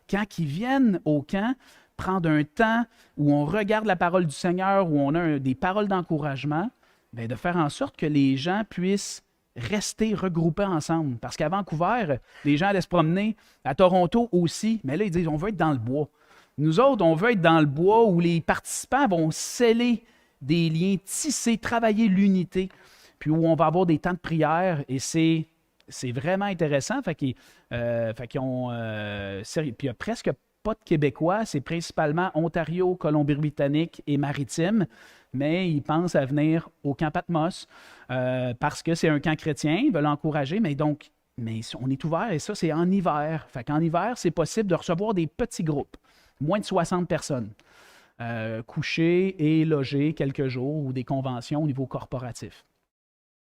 quand ils viennent au camp, prendre un temps où on regarde la parole du Seigneur, où on a des paroles d'encouragement, bien, de faire en sorte que les gens puissent rester regroupés ensemble. Parce qu'à Vancouver, les gens allaient se promener, à Toronto aussi, mais là, ils disent, on veut être dans le bois. Nous autres, on veut être dans le bois où les participants vont sceller des liens, tisser, travailler l'unité, puis où on va avoir des temps de prière, et c'est vraiment intéressant. Puis il n'y a presque pas de Québécois, c'est principalement Ontario, Colombie-Britannique et Maritime, mais ils pensent à venir au Camp Patmos parce que c'est un camp chrétien, ils veulent l'encourager, mais donc mais on est ouvert et ça, c'est en hiver. Fait qu'en hiver, c'est possible de recevoir des petits groupes, moins de 60 personnes, couchés et logés quelques jours ou des conventions au niveau corporatif.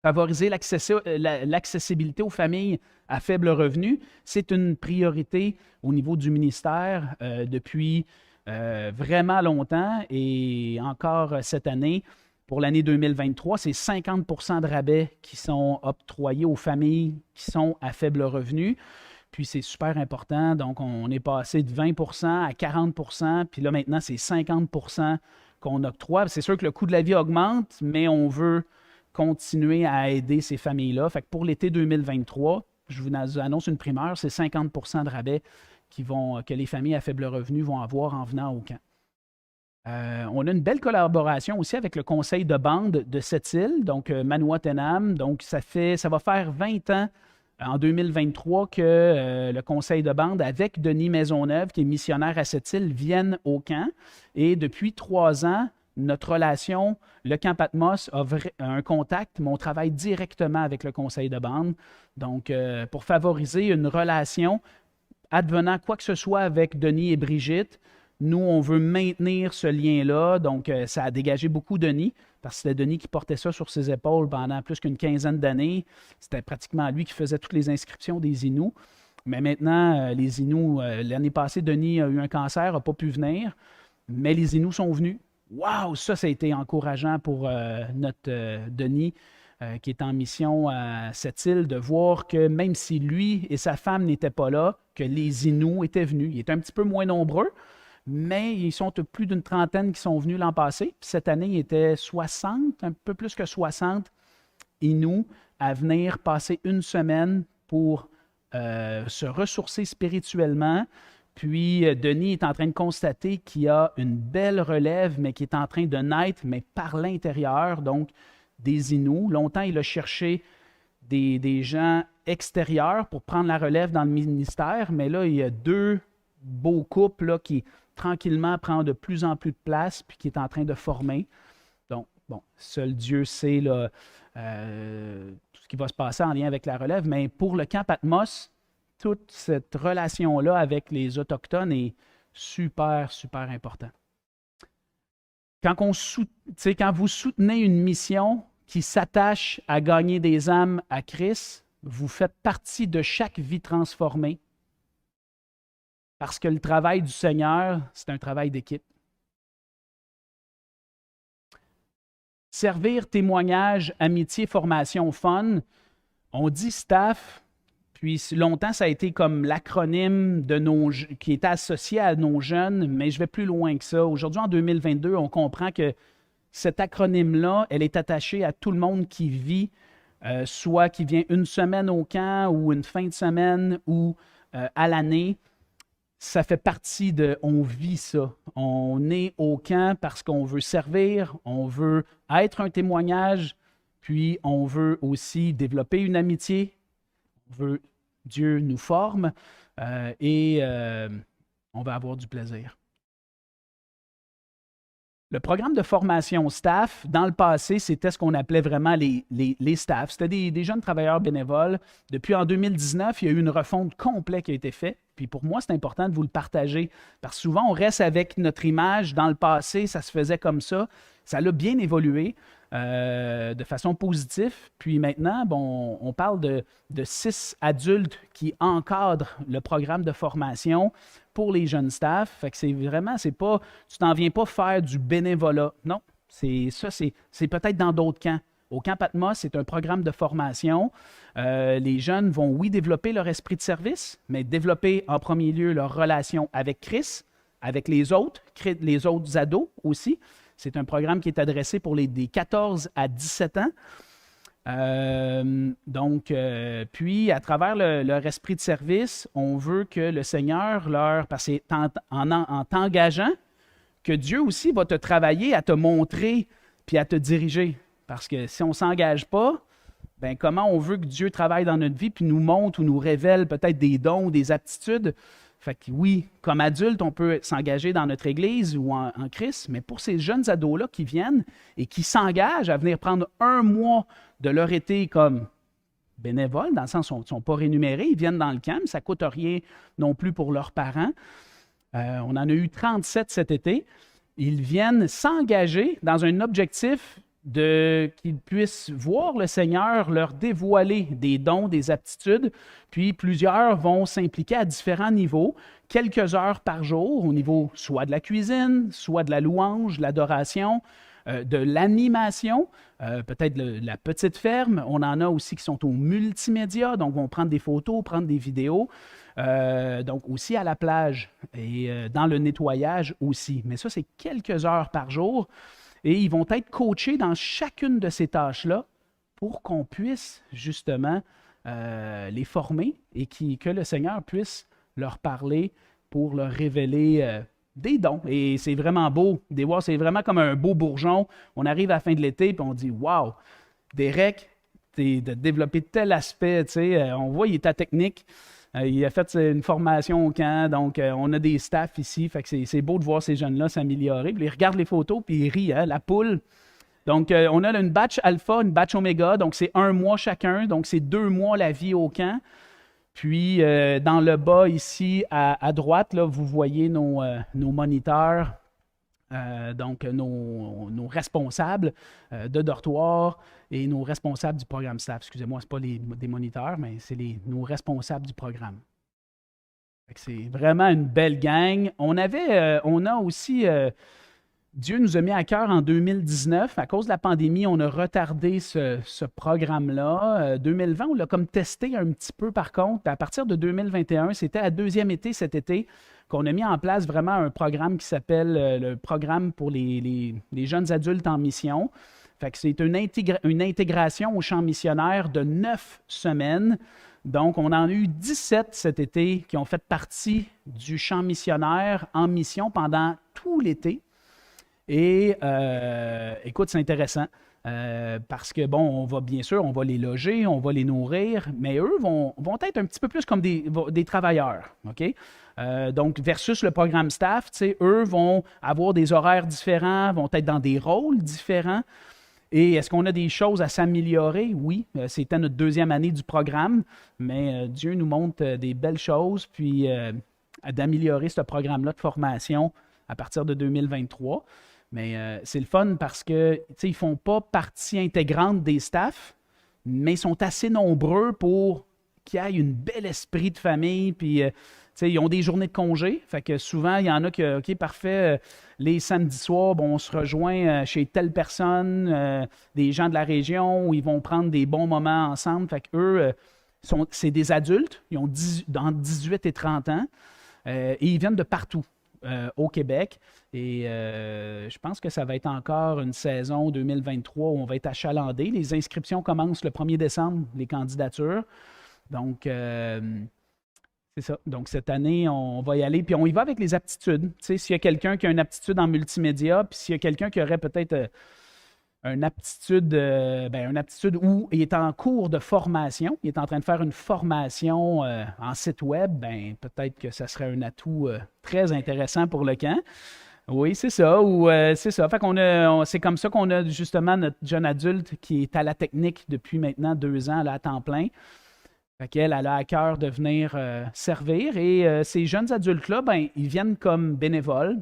Favoriser l'accessibilité aux familles à faible revenu, c'est une priorité au niveau du ministère depuis vraiment longtemps et encore cette année. Pour l'année 2023, c'est 50 de rabais qui sont octroyés aux familles qui sont à faible revenu. Puis c'est super important. Donc, on est passé de 20 à 40 puis là, maintenant, c'est 50 qu'on octroie. C'est sûr que le coût de la vie augmente, mais on veut continuer à aider ces familles-là. Fait que pour l'été 2023, je vous annonce une primeur, c'est 50 de rabais que les familles à faible revenu vont avoir en venant au camp. On a une belle collaboration aussi avec le conseil de bande de Sept-Îles, donc Manoa-Tenam. Donc, ça va faire 20 ans en 2023 que le conseil de bande avec Denis Maisonneuve, qui est missionnaire à Sept-Îles, viennent au camp. Et depuis 3 ans, notre relation, le Camp Patmos a un contact, mais on travaille directement avec le conseil de bande. Donc, pour favoriser une relation advenant quoi que ce soit avec Denis et Brigitte, nous, on veut maintenir ce lien-là. Donc, ça a dégagé beaucoup Denis, parce que c'était Denis qui portait ça sur ses épaules pendant plus qu'une quinzaine d'années. C'était pratiquement lui qui faisait toutes les inscriptions des Inuits. Mais maintenant, les Inuits, l'année passée, Denis a eu un cancer, n'a pas pu venir, mais les Inuits sont venus. Waouh, ça a été encourageant pour notre Denis, qui est en mission à cette île, de voir que même si lui et sa femme n'étaient pas là, que les Inuits étaient venus. Ils étaient un petit peu moins nombreux, mais ils sont plus d'une trentaine qui sont venus l'an passé. Puis cette année, il était 60, un peu plus que 60 Inuits à venir passer une semaine pour se ressourcer spirituellement. Puis Denis est en train de constater qu'il y a une belle relève, mais qui est en train de naître, mais par l'intérieur, donc des Inuits. Longtemps, il a cherché des gens extérieurs pour prendre la relève dans le ministère, mais là, il y a 2 beaux couples là, qui tranquillement prend de plus en plus de place puis qui est en train de former. Donc, bon, seul Dieu sait là, tout ce qui va se passer en lien avec la relève, mais pour le Camp Patmos, toute cette relation-là avec les Autochtones est super, super important. Quand vous soutenez une mission qui s'attache à gagner des âmes à Christ, vous faites partie de chaque vie transformée. Parce que le travail du Seigneur, c'est un travail d'équipe. Servir, témoignage, amitié, formation, fun. On dit staff, puis longtemps, ça a été comme l'acronyme qui était associé à nos jeunes, mais je vais plus loin que ça. Aujourd'hui, en 2022, on comprend que cet acronyme-là, elle est attachée à tout le monde qui vit, soit qui vient une semaine au camp ou une fin de semaine ou à l'année. Ça fait partie on vit ça. On est au camp parce qu'on veut servir, on veut être un témoignage, puis on veut aussi développer une amitié. Dieu nous forme et on va avoir du plaisir. Le programme de formation staff, dans le passé, c'était ce qu'on appelait vraiment les staffs. C'était des jeunes travailleurs bénévoles. Depuis en 2019, il y a eu une refonte complète qui a été faite. Puis pour moi, c'est important de vous le partager. Parce que souvent, on reste avec notre image. Dans le passé, ça se faisait comme ça. Ça a bien évolué de façon positive. Puis maintenant, bon, on parle de 6 adultes qui encadrent le programme de formation pour les jeunes staffs. Fait que c'est pas, tu t'en viens pas faire du bénévolat. Non, c'est peut-être dans d'autres camps. Au Camp Patmos, c'est un programme de formation. Les jeunes vont, oui, développer leur esprit de service, mais développer en premier lieu leur relation avec Christ, avec les autres ados aussi. C'est un programme qui est adressé pour des 14 à 17 ans. Puis, à travers leur esprit de service, on veut que le Seigneur parce que c'est en t'engageant que Dieu aussi va te travailler à te montrer puis à te diriger. Parce que si on ne s'engage pas, ben comment on veut que Dieu travaille dans notre vie puis nous montre ou nous révèle peut-être des dons ou des aptitudes? Fait que oui, comme adulte, on peut s'engager dans notre Église ou en Christ, mais pour ces jeunes ados-là qui viennent et qui s'engagent à venir prendre un mois de leur été comme bénévoles, dans le sens où ils ne sont pas rémunérés, ils viennent dans le camp, mais ça ne coûte rien non plus pour leurs parents. On en a eu 37 cet été. Ils viennent s'engager dans un objectif qu'ils puissent voir le Seigneur leur dévoiler des dons, des aptitudes, puis plusieurs vont s'impliquer à différents niveaux, quelques heures par jour, au niveau soit de la cuisine, soit de la louange, de l'adoration, de l'animation, peut-être la petite ferme. On en a aussi qui sont au multimédia, donc vont prendre des photos, prendre des vidéos. Donc aussi à la plage et dans le nettoyage aussi. Mais ça, c'est quelques heures par jour. Et ils vont être coachés dans chacune de ces tâches-là pour qu'on puisse justement les former et que le Seigneur puisse leur parler pour leur révéler des dons. Et c'est vraiment beau. Des voir, c'est vraiment comme un beau bourgeon. On arrive à la fin de l'été et on dit wow, Derek, de développer tel aspect. On voit, il est à technique. Il a fait une formation au camp, donc on a des staffs ici. Fait que c'est beau de voir ces jeunes-là s'améliorer. Puis ils regardent les photos, puis ils rient, hein, la poule. Donc, on a une batch alpha, une batch oméga, donc c'est 1 mois chacun, donc c'est 2 mois la vie au camp. Puis, dans le bas ici, à droite, là, vous voyez nos moniteurs, donc nos responsables de dortoir et nos responsables du programme staff. Excusez-moi, ce n'est pas des moniteurs, mais c'est nos responsables du programme. C'est vraiment une belle gang. On a aussi, Dieu nous a mis à cœur en 2019. À cause de la pandémie, on a retardé ce programme-là. 2020, on l'a comme testé un petit peu par contre. À partir de 2021, c'était à deuxième été cet été qu'on a mis en place vraiment un programme qui s'appelle le programme pour les jeunes adultes en mission. Fait que c'est une intégration au champ missionnaire de 9 semaines. Donc, on en a eu 17 cet été qui ont fait partie du champ missionnaire en mission pendant tout l'été. Et écoute, c'est intéressant parce que, bon, on va les loger, on va les nourrir, mais eux vont être un petit peu plus comme des travailleurs, OK? Donc, versus le programme staff, eux vont avoir des horaires différents, vont être dans des rôles différents. Et est-ce qu'on a des choses à s'améliorer? Oui, c'était notre deuxième année du programme, mais Dieu nous montre des belles choses, puis d'améliorer ce programme-là de formation à partir de 2023. Mais c'est le fun parce que ils ne font pas partie intégrante des staffs, mais ils sont assez nombreux pour qu'il y ait un bel esprit de famille, puis ils ont des journées de congé. Fait que souvent, il y en a qui, OK, parfait, les samedis soirs, bon, on se rejoint chez telle personne, des gens de la région, où ils vont prendre des bons moments ensemble. Fait qu'eux, c'est des adultes, ils ont entre 18 et 30 ans, et ils viennent de partout au Québec. Et je pense que ça va être encore une saison 2023 où on va être achalandé. Les inscriptions commencent le 1er décembre, les candidatures. Donc, c'est ça. Donc, cette année, on va y aller. Puis, on y va avec les aptitudes. Tu sais, s'il y a quelqu'un qui a une aptitude en multimédia, puis s'il y a quelqu'un qui aurait peut-être une aptitude où il est en cours de formation, il est en train de faire une formation en site web, ben peut-être que ça serait un atout très intéressant pour le camp. Oui, c'est ça. C'est ça. Fait c'est comme ça qu'on a justement notre jeune adulte qui est à la technique depuis maintenant 2 ans là, à temps plein. Fait qu'elle a à cœur de venir servir. Et ces jeunes adultes-là, ben, ils viennent comme bénévoles.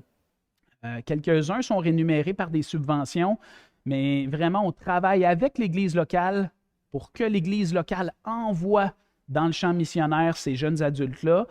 Quelques-uns sont rémunérés par des subventions, mais vraiment, on travaille avec l'Église locale pour que l'Église locale envoie dans le champ missionnaire ces jeunes adultes-là,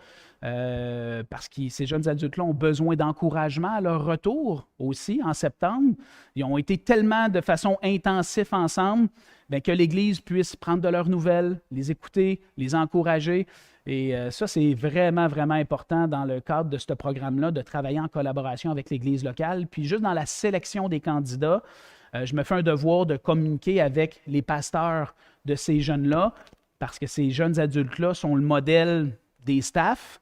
parce que ces jeunes adultes-là ont besoin d'encouragement à leur retour aussi en septembre. Ils ont été tellement de façon intensive ensemble bien, que l'Église puisse prendre de leurs nouvelles, les écouter, les encourager. Et ça, c'est vraiment, vraiment important dans le cadre de ce programme-là, de travailler en collaboration avec l'Église locale. Puis juste dans la sélection des candidats, je me fais un devoir de communiquer avec les pasteurs de ces jeunes-là, parce que ces jeunes adultes-là sont le modèle des staffs.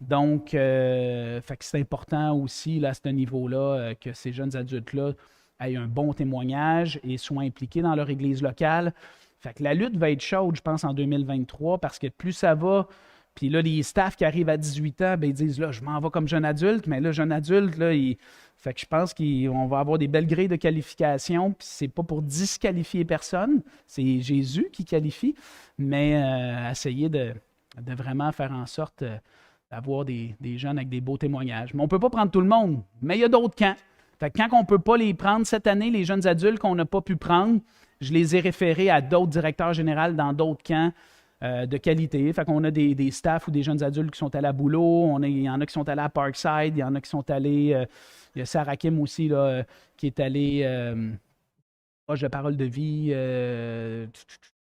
Donc, fait que c'est important aussi là, à ce niveau-là que ces jeunes adultes-là aient un bon témoignage et soient impliqués dans leur église locale. Fait que la lutte va être chaude, je pense, en 2023, parce que plus ça va, Puis là, les staffs qui arrivent à 18 ans, ben, ils disent, là, je m'en vais comme jeune adulte, mais là, jeune adulte, là, fait que je pense qu'on va avoir des belles grilles de qualification, puis c'est pas pour disqualifier personne, c'est Jésus qui qualifie, mais essayer de vraiment faire en sorte d'avoir des jeunes avec des beaux témoignages. Mais on ne peut pas prendre tout le monde, mais il y a d'autres camps. Fait que quand on ne peut pas les prendre cette année, les jeunes adultes qu'on n'a pas pu prendre, je les ai référés à d'autres directeurs généraux dans d'autres camps de qualité. Fait qu'on a des staffs ou des jeunes adultes qui sont allés à Boulot, il y en a qui sont allés à Parkside, il y en a qui sont allés, il y a Sarah Kim aussi là, qui est allée proche de Parole de vie,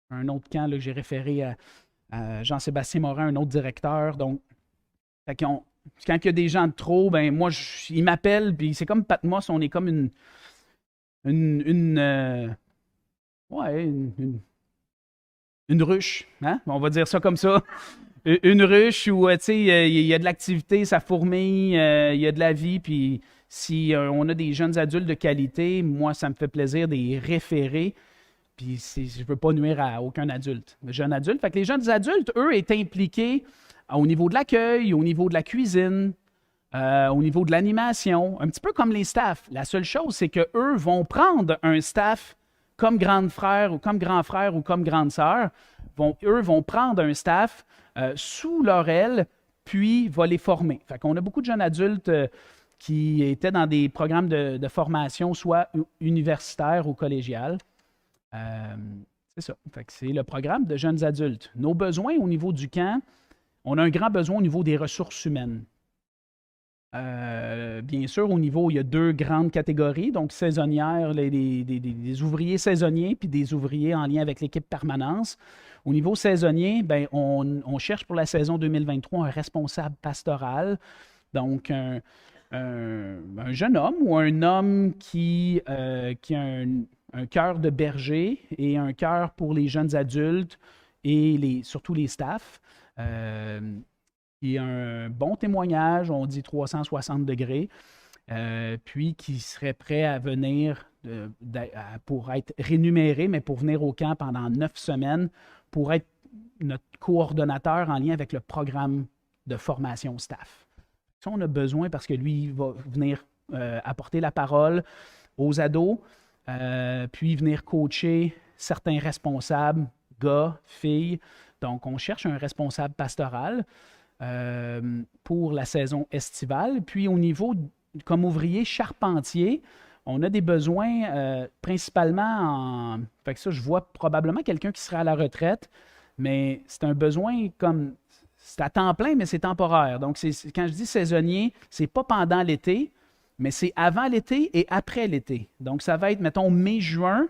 un autre camp là, que j'ai référé à Jean-Sébastien Morin, un autre directeur. Donc, quand il y a des gens de trop, ben moi, ils m'appellent, puis c'est comme Patmos, on est comme une ouais, une ruche, hein? On va dire ça comme ça. Une ruche où, tu sais, il y a de l'activité, ça fourmille, il y a de la vie, puis si on a des jeunes adultes de qualité, moi, ça me fait plaisir de les référer, puis je ne veux pas nuire à aucun adulte. Jeune adulte, fait que les jeunes adultes, eux, étaient impliqués au niveau de l'accueil, au niveau de la cuisine, au niveau de l'animation, un petit peu comme les staffs. La seule chose, c'est qu'eux vont prendre un staff comme grande frère ou comme grand frère ou comme grande sœur. Eux vont prendre un staff sous leur aile, puis va les former. Fait qu'on a beaucoup de jeunes adultes qui étaient dans des programmes de formation, soit universitaires ou collégiales. C'est ça. Fait que c'est le programme de jeunes adultes. Nos besoins au niveau du camp, on a un grand besoin au niveau des ressources humaines. Bien sûr, au niveau, il y a deux grandes catégories, donc saisonnières, des ouvriers saisonniers, puis des ouvriers en lien avec l'équipe permanence. Au niveau saisonnier, ben, on cherche pour la saison 2023 un responsable pastoral, donc un jeune homme ou un homme qui a un cœur de berger et un cœur pour les jeunes adultes et surtout les staffs. Qui a un bon témoignage, on dit 360 degrés, puis qui serait prêt à venir pour être rémunéré, mais pour venir au camp pendant 9 semaines, pour être notre coordonnateur en lien avec le programme de formation staff. Ça, on a besoin parce que lui, il va venir apporter la parole aux ados, puis venir coacher certains responsables, gars, filles. Donc, on cherche un responsable pastoral pour la saison estivale. Puis au niveau, comme ouvrier charpentier, on a des besoins principalement en... Fait que ça, je vois probablement quelqu'un qui sera à la retraite, mais c'est un besoin comme... C'est à temps plein, mais c'est temporaire. Donc, quand je dis saisonnier, c'est pas pendant l'été, mais c'est avant l'été et après l'été. Donc, ça va être, mettons, mai-juin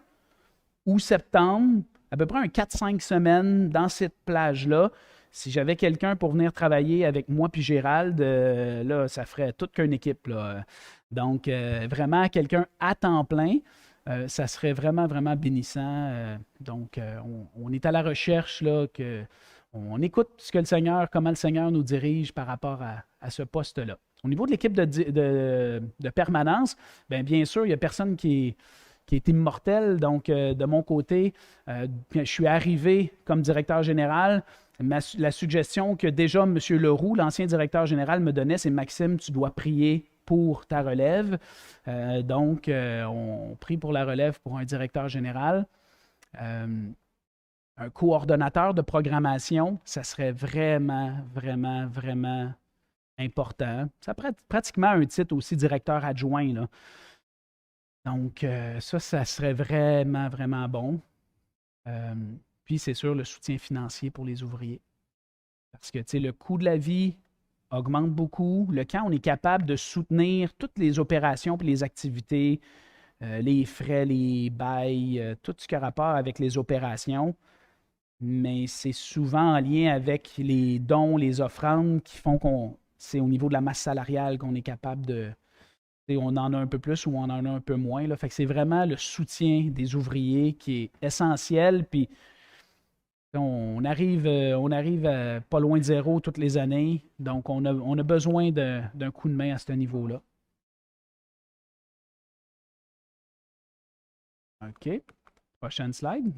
ou septembre, à peu près un 4-5 semaines dans cette plage-là. Si j'avais quelqu'un pour venir travailler avec moi puis Gérald, là, ça ferait toute qu'une équipe, là. Donc, vraiment, quelqu'un à temps plein, ça serait vraiment, vraiment bénissant. Donc, on est à la recherche, là, on écoute ce que le Seigneur, comment le Seigneur nous dirige par rapport à ce poste-là. Au niveau de l'équipe de permanence, bien sûr, il n'y a personne qui est immortel. Donc, de mon côté, je suis arrivé comme directeur général. La suggestion que déjà M. Leroux, l'ancien directeur général, me donnait, c'est Maxime, tu dois prier pour ta relève. Donc, on prie pour la relève pour un directeur général. Un coordonnateur de programmation, ça serait vraiment, vraiment, vraiment important. Ça pourrait être pratiquement un titre aussi directeur adjoint, là. Donc, ça serait vraiment, vraiment bon. Puis, c'est sûr, le soutien financier pour les ouvriers. Parce que, tu sais, le coût de la vie augmente beaucoup. Le camp, on est capable de soutenir toutes les opérations et les activités, les frais, les bails, tout ce qui a rapport avec les opérations. Mais c'est souvent en lien avec les dons, les offrandes qui font c'est au niveau de la masse salariale qu'on est capable de, on en a un peu plus ou on en a un peu moins. Là. Fait que c'est vraiment le soutien des ouvriers qui est essentiel. Puis on arrive pas loin de zéro toutes les années. Donc on a besoin d'un coup de main à ce niveau-là. OK. Prochaine slide.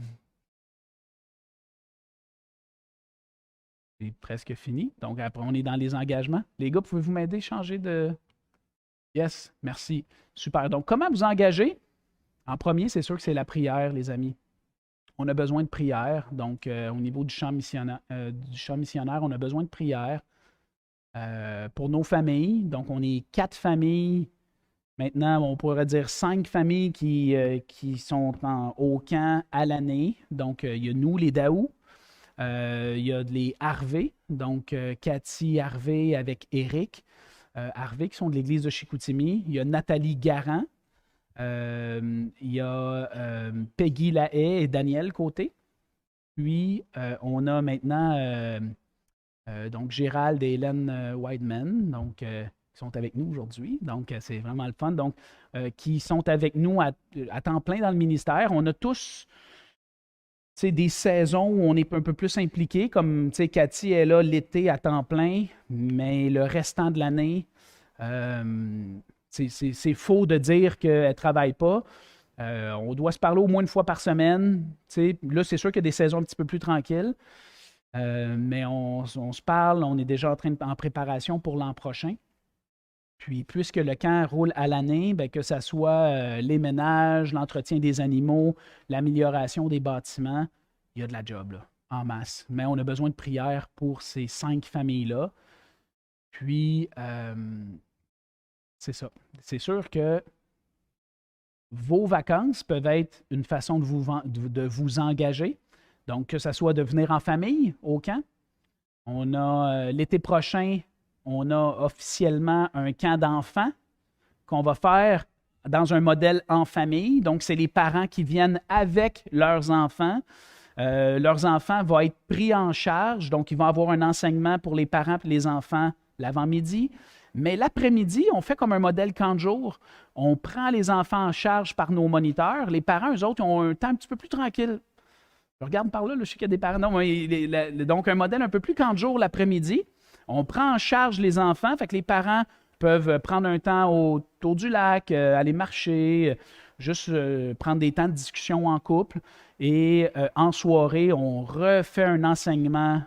C'est presque fini. Donc, après, on est dans les engagements. Les gars, pouvez-vous m'aider à changer de... Yes, merci. Super. Donc, comment vous engager? En premier, c'est sûr que c'est la prière, les amis. On a besoin de prière. Donc, au niveau du champ missionnaire, on a besoin de prière pour nos familles. Donc, on est 4 familles. Maintenant, on pourrait dire 5 familles qui sont au camp à l'année. Donc, il y a nous, les Daou. Il y a les Harvey, donc Cathy Harvey avec Eric Harvey, qui sont de l'église de Chicoutimi. Il y a Nathalie Garand. Il y a Peggy Lahaye et Daniel Côté. Puis, on a maintenant donc Gérald et Hélène Whiteman, donc, qui sont avec nous aujourd'hui. Donc, c'est vraiment le fun. Donc, qui sont avec nous à temps plein dans le ministère. On a tous des saisons où on est un peu plus impliqué, comme Cathy est là l'été à temps plein, mais le restant de l'année, c'est faux de dire qu'elle ne travaille pas. On doit se parler au moins une fois par semaine. Là, c'est sûr qu'il y a des saisons un petit peu plus tranquilles, mais on se parle, on est déjà en préparation pour l'an prochain. Puis, puisque le camp roule à l'année, ben, que ce soit les ménages, l'entretien des animaux, l'amélioration des bâtiments, il y a de la job là, en masse. Mais on a besoin de prières pour ces 5 familles-là. Puis, c'est ça. C'est sûr que vos vacances peuvent être une façon de vous engager. Donc, que ce soit de venir en famille au camp. On a l'été prochain, on a officiellement un camp d'enfants qu'on va faire dans un modèle en famille. Donc, c'est les parents qui viennent avec leurs enfants. Leurs enfants vont être pris en charge. Donc, ils vont avoir un enseignement pour les parents et les enfants l'avant-midi. Mais l'après-midi, on fait comme un modèle camp de jour. On prend les enfants en charge par nos moniteurs. Les parents, eux autres, ont un temps un petit peu plus tranquille. Je regarde par là, je sais qu'il y a des parents. Non, donc, un modèle un peu plus camp de jour l'après-midi. On prend en charge les enfants, fait que les parents peuvent prendre un temps autour du lac, aller marcher, juste prendre des temps de discussion en couple. Et en soirée, on refait un enseignement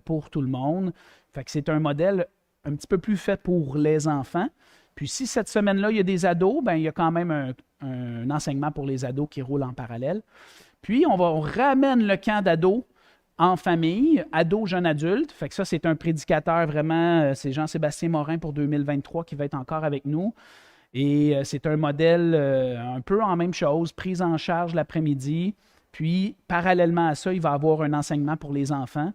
pour tout le monde. Fait que c'est un modèle un petit peu plus fait pour les enfants. Puis si cette semaine-là, il y a des ados, ben, il y a quand même un enseignement pour les ados qui roule en parallèle. Puis on ramène le camp d'ados en famille, ados, jeunes adultes. Fait que ça, c'est un prédicateur vraiment, c'est Jean-Sébastien Morin pour 2023 qui va être encore avec nous. Et c'est un modèle un peu en même chose, prise en charge l'après-midi. Puis, parallèlement à ça, il va y avoir un enseignement pour les enfants.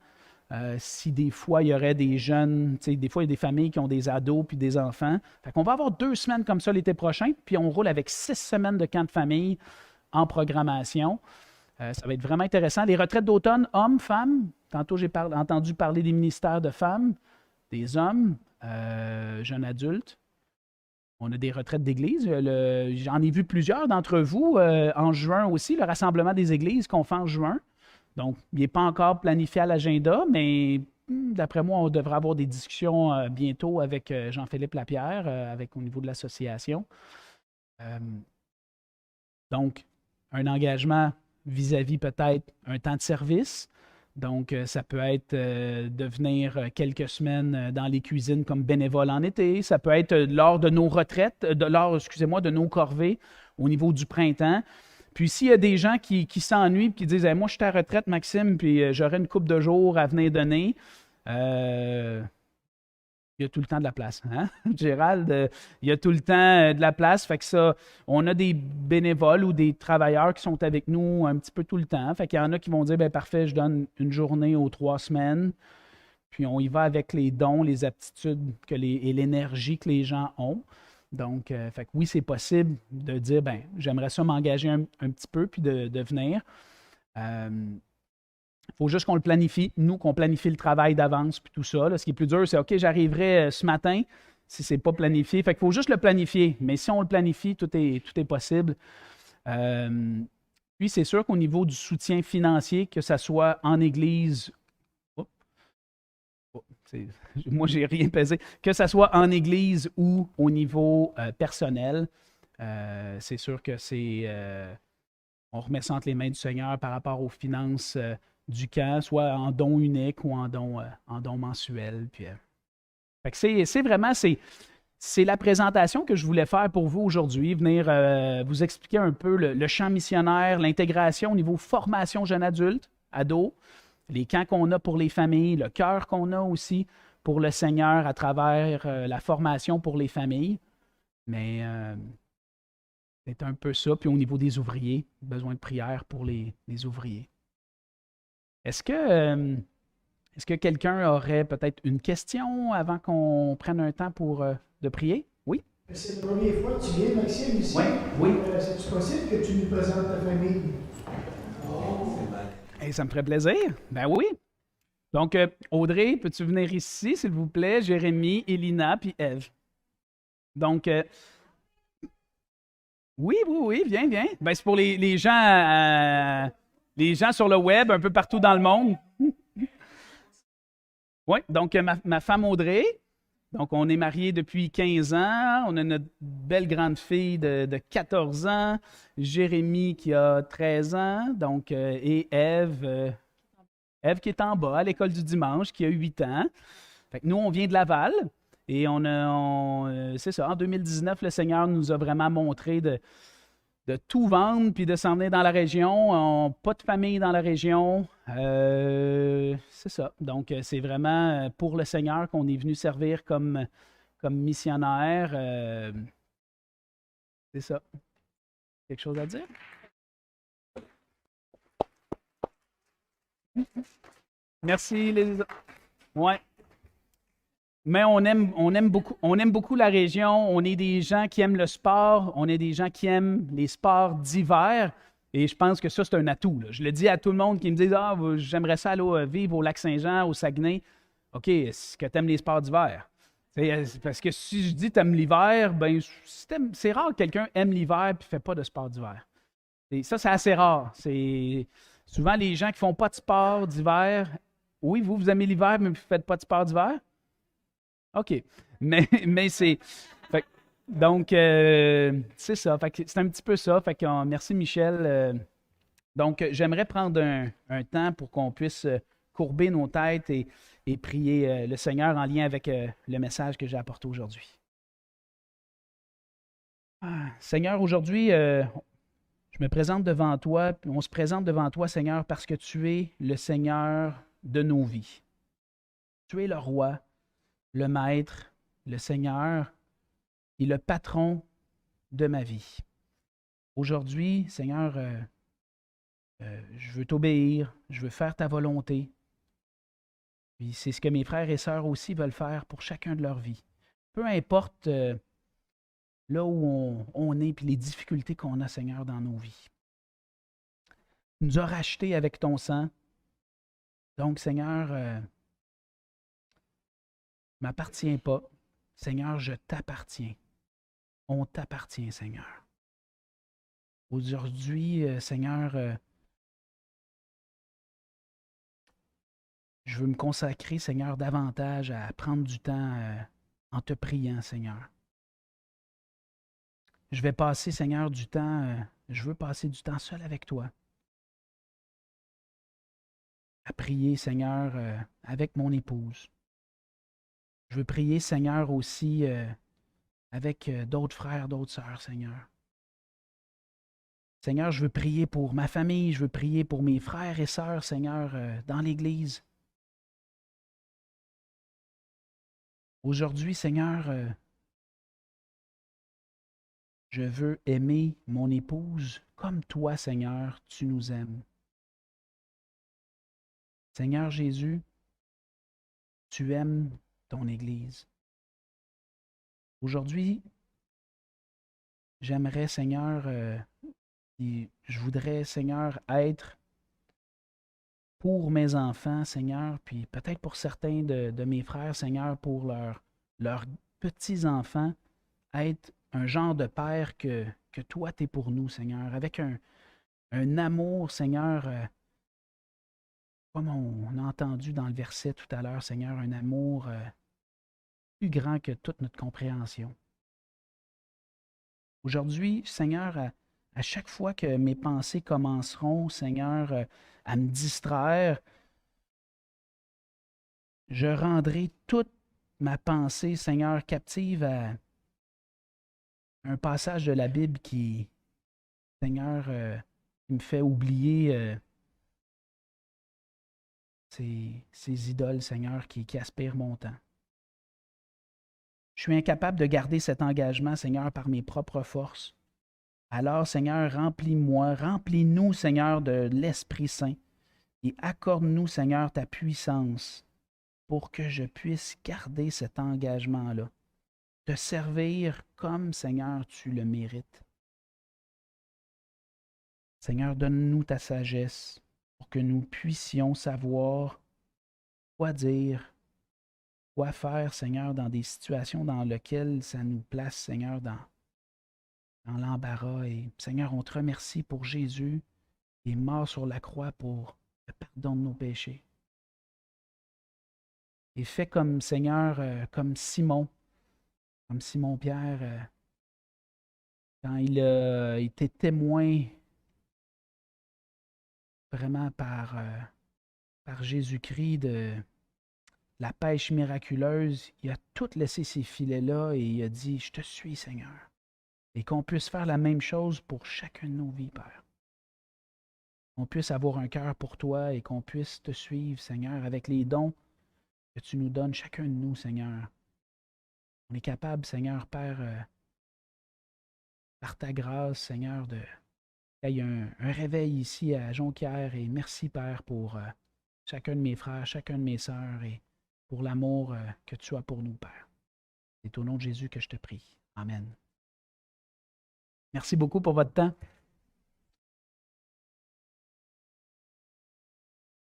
Si des fois, il y aurait des jeunes, des fois, il y a des familles qui ont des ados puis des enfants. Fait qu'on va avoir 2 semaines comme ça l'été prochain, puis on roule avec 6 semaines de camp de famille en programmation. Ça va être vraiment intéressant. Les retraites d'automne, hommes, femmes. Tantôt, j'ai entendu parler des ministères de femmes, des hommes, jeunes adultes. On a des retraites d'église. J'en ai vu plusieurs d'entre vous en juin aussi, le rassemblement des églises qu'on fait en juin. Donc, il n'est pas encore planifié à l'agenda, mais d'après moi, on devrait avoir des discussions bientôt avec Jean-Philippe Lapierre, au niveau de l'association. Donc, un engagement vis-à-vis peut-être un temps de service. Donc, ça peut être de venir quelques semaines dans les cuisines comme bénévole en été. Ça peut être lors de nos retraites, de nos corvées au niveau du printemps. Puis, s'il y a des gens qui s'ennuient et qui disent moi, je suis à la retraite, Maxime, puis j'aurai une couple de jours à venir donner, il y a tout le temps de la place. Hein? Gérald, il y a tout le temps de la place. Fait que ça, on a des bénévoles ou des travailleurs qui sont avec nous un petit peu tout le temps. Fait qu'il y en a qui vont dire parfait, je donne une journée aux 3 semaines. Puis on y va avec les dons, les aptitudes et l'énergie que les gens ont. Donc, fait que oui, c'est possible de dire j'aimerais ça m'engager un petit peu puis de venir. Il faut juste qu'on le planifie, nous, qu'on planifie le travail d'avance puis tout ça. Là. Ce qui est plus dur, c'est OK, j'arriverai ce matin si ce n'est pas planifié. Fait qu'il faut juste le planifier. Mais si on le planifie, tout est possible. Puis, c'est sûr qu'au niveau du soutien financier, que ce soit en Église, moi, j'ai rien pesé, que ce soit en Église ou au niveau personnel, c'est sûr que on remet ça entre les mains du Seigneur par rapport aux finances du camp, soit en don unique ou en don mensuel. Puis, fait que c'est vraiment, c'est la présentation que je voulais faire pour vous aujourd'hui, venir vous expliquer un peu le champ missionnaire, l'intégration au niveau formation jeune adulte, ado, les camps qu'on a pour les familles, le cœur qu'on a aussi pour le Seigneur à travers la formation pour les familles. Mais c'est un peu ça. Puis au niveau des ouvriers, besoin de prière pour les ouvriers. Est-ce que quelqu'un aurait peut-être une question avant qu'on prenne un temps de prier? Oui? C'est la première fois que tu viens, Maxime, ici. Oui, oui. C'est possible que tu nous présentes ta famille? Hey, ça me ferait plaisir. Ben oui. Donc, Audrey, peux-tu venir ici, s'il vous plaît? Jérémy, Elina, puis Eve. Donc, oui, oui, oui, viens, viens. Ben, c'est pour les gens sur le web, un peu partout dans le monde. Oui, donc ma femme Audrey. Donc, on est mariés depuis 15 ans. On a notre belle grande fille de 14 ans. Jérémy qui a 13 ans. Donc, et Eve, Eve qui est en bas à l'école du dimanche, qui a 8 ans. Fait que nous, on vient de Laval. Et c'est ça, en 2019, le Seigneur nous a vraiment montré de tout vendre puis de s'en venir dans la région. Pas de famille dans la région. C'est ça. Donc, c'est vraiment pour le Seigneur qu'on est venu servir comme missionnaire. C'est ça. Quelque chose à dire? Merci, les. Ouais. Mais on aime beaucoup la région. On est des gens qui aiment le sport. On est des gens qui aiment les sports d'hiver. Et je pense que ça, c'est un atout, là. Je le dis à tout le monde qui me dit ah, j'aimerais ça aller vivre au Lac-Saint-Jean, au Saguenay. OK, est-ce que tu aimes les sports d'hiver? Parce que si je dis tu aimes l'hiver, ben, c'est rare que quelqu'un aime l'hiver et ne fait pas de sport d'hiver. Et ça, c'est assez rare. C'est souvent les gens qui ne font pas de sport d'hiver. Oui, vous aimez l'hiver, mais vous ne faites pas de sport d'hiver? OK. Mais c'est. Donc, c'est ça. C'est un petit peu ça. Merci, Michel. Donc, j'aimerais prendre un temps pour qu'on puisse courber nos têtes et prier le Seigneur en lien avec le message que j'ai apporté aujourd'hui. Seigneur, aujourd'hui, je me présente devant toi, puis on se présente devant toi, Seigneur, parce que tu es le Seigneur de nos vies. Tu es le roi, le maître, le Seigneur et le patron de ma vie. Aujourd'hui, Seigneur, je veux t'obéir, je veux faire ta volonté. Puis c'est ce que mes frères et sœurs aussi veulent faire pour chacun de leur vie. Peu importe là où on est et les difficultés qu'on a, Seigneur, dans nos vies. Tu nous as rachetés avec ton sang. Donc, Seigneur, ne m'appartiens pas. Seigneur, je t'appartiens. On t'appartient, Seigneur. Aujourd'hui, Seigneur, je veux me consacrer, Seigneur, davantage à prendre du temps en te priant, Seigneur. Je vais passer, Seigneur, je veux passer du temps seul avec toi. À prier, Seigneur, avec mon épouse. Je veux prier, Seigneur, aussi avec d'autres frères, d'autres sœurs, Seigneur. Seigneur, je veux prier pour ma famille, je veux prier pour mes frères et sœurs, Seigneur, dans l'Église. Aujourd'hui, Seigneur, je veux aimer mon épouse comme toi, Seigneur, tu nous aimes. Seigneur Jésus, tu aimes ton Église. Aujourd'hui, j'aimerais, Seigneur, je voudrais, Seigneur, être pour mes enfants, Seigneur, puis peut-être pour certains de mes frères, Seigneur, pour leurs petits-enfants, être un genre de père que toi, tu es pour nous, Seigneur, avec un amour, Seigneur, comme on a entendu dans le verset tout à l'heure, Seigneur, un amour plus grand que toute notre compréhension. Aujourd'hui, Seigneur, À chaque fois que mes pensées commenceront, Seigneur, à me distraire, je rendrai toute ma pensée, Seigneur, captive à un passage de la Bible qui, Seigneur, qui me fait oublier ces idoles, Seigneur, qui aspirent mon temps. Je suis incapable de garder cet engagement, Seigneur, par mes propres forces. Alors, Seigneur, remplis-moi, remplis-nous, Seigneur, de l'Esprit Saint et accorde-nous, Seigneur, ta puissance pour que je puisse garder cet engagement-là, te servir comme, Seigneur, tu le mérites. Seigneur, donne-nous ta sagesse pour que nous puissions savoir quoi dire, quoi faire, Seigneur, dans des situations dans lesquelles ça nous place, Seigneur, dans l'embarras. Et Seigneur, on te remercie pour Jésus qui est mort sur la croix pour le pardon de nos péchés. Et fais comme, Seigneur, comme Simon-Pierre, quand il a été témoin vraiment par Jésus-Christ de la pêche miraculeuse, il a tout laissé ses filets-là et il a dit, je te suis, Seigneur. Et qu'on puisse faire la même chose pour chacun de nos vies, Père. Qu'on puisse avoir un cœur pour toi et qu'on puisse te suivre, Seigneur, avec les dons que tu nous donnes, chacun de nous, Seigneur. On est capable, Seigneur, Père, par ta grâce, Seigneur, qu'il y ait un réveil ici à Jonquière. Et merci, Père, pour chacun de mes frères, chacun de mes sœurs et pour l'amour que tu as pour nous, Père. C'est au nom de Jésus que je te prie. Amen. Merci beaucoup pour votre temps.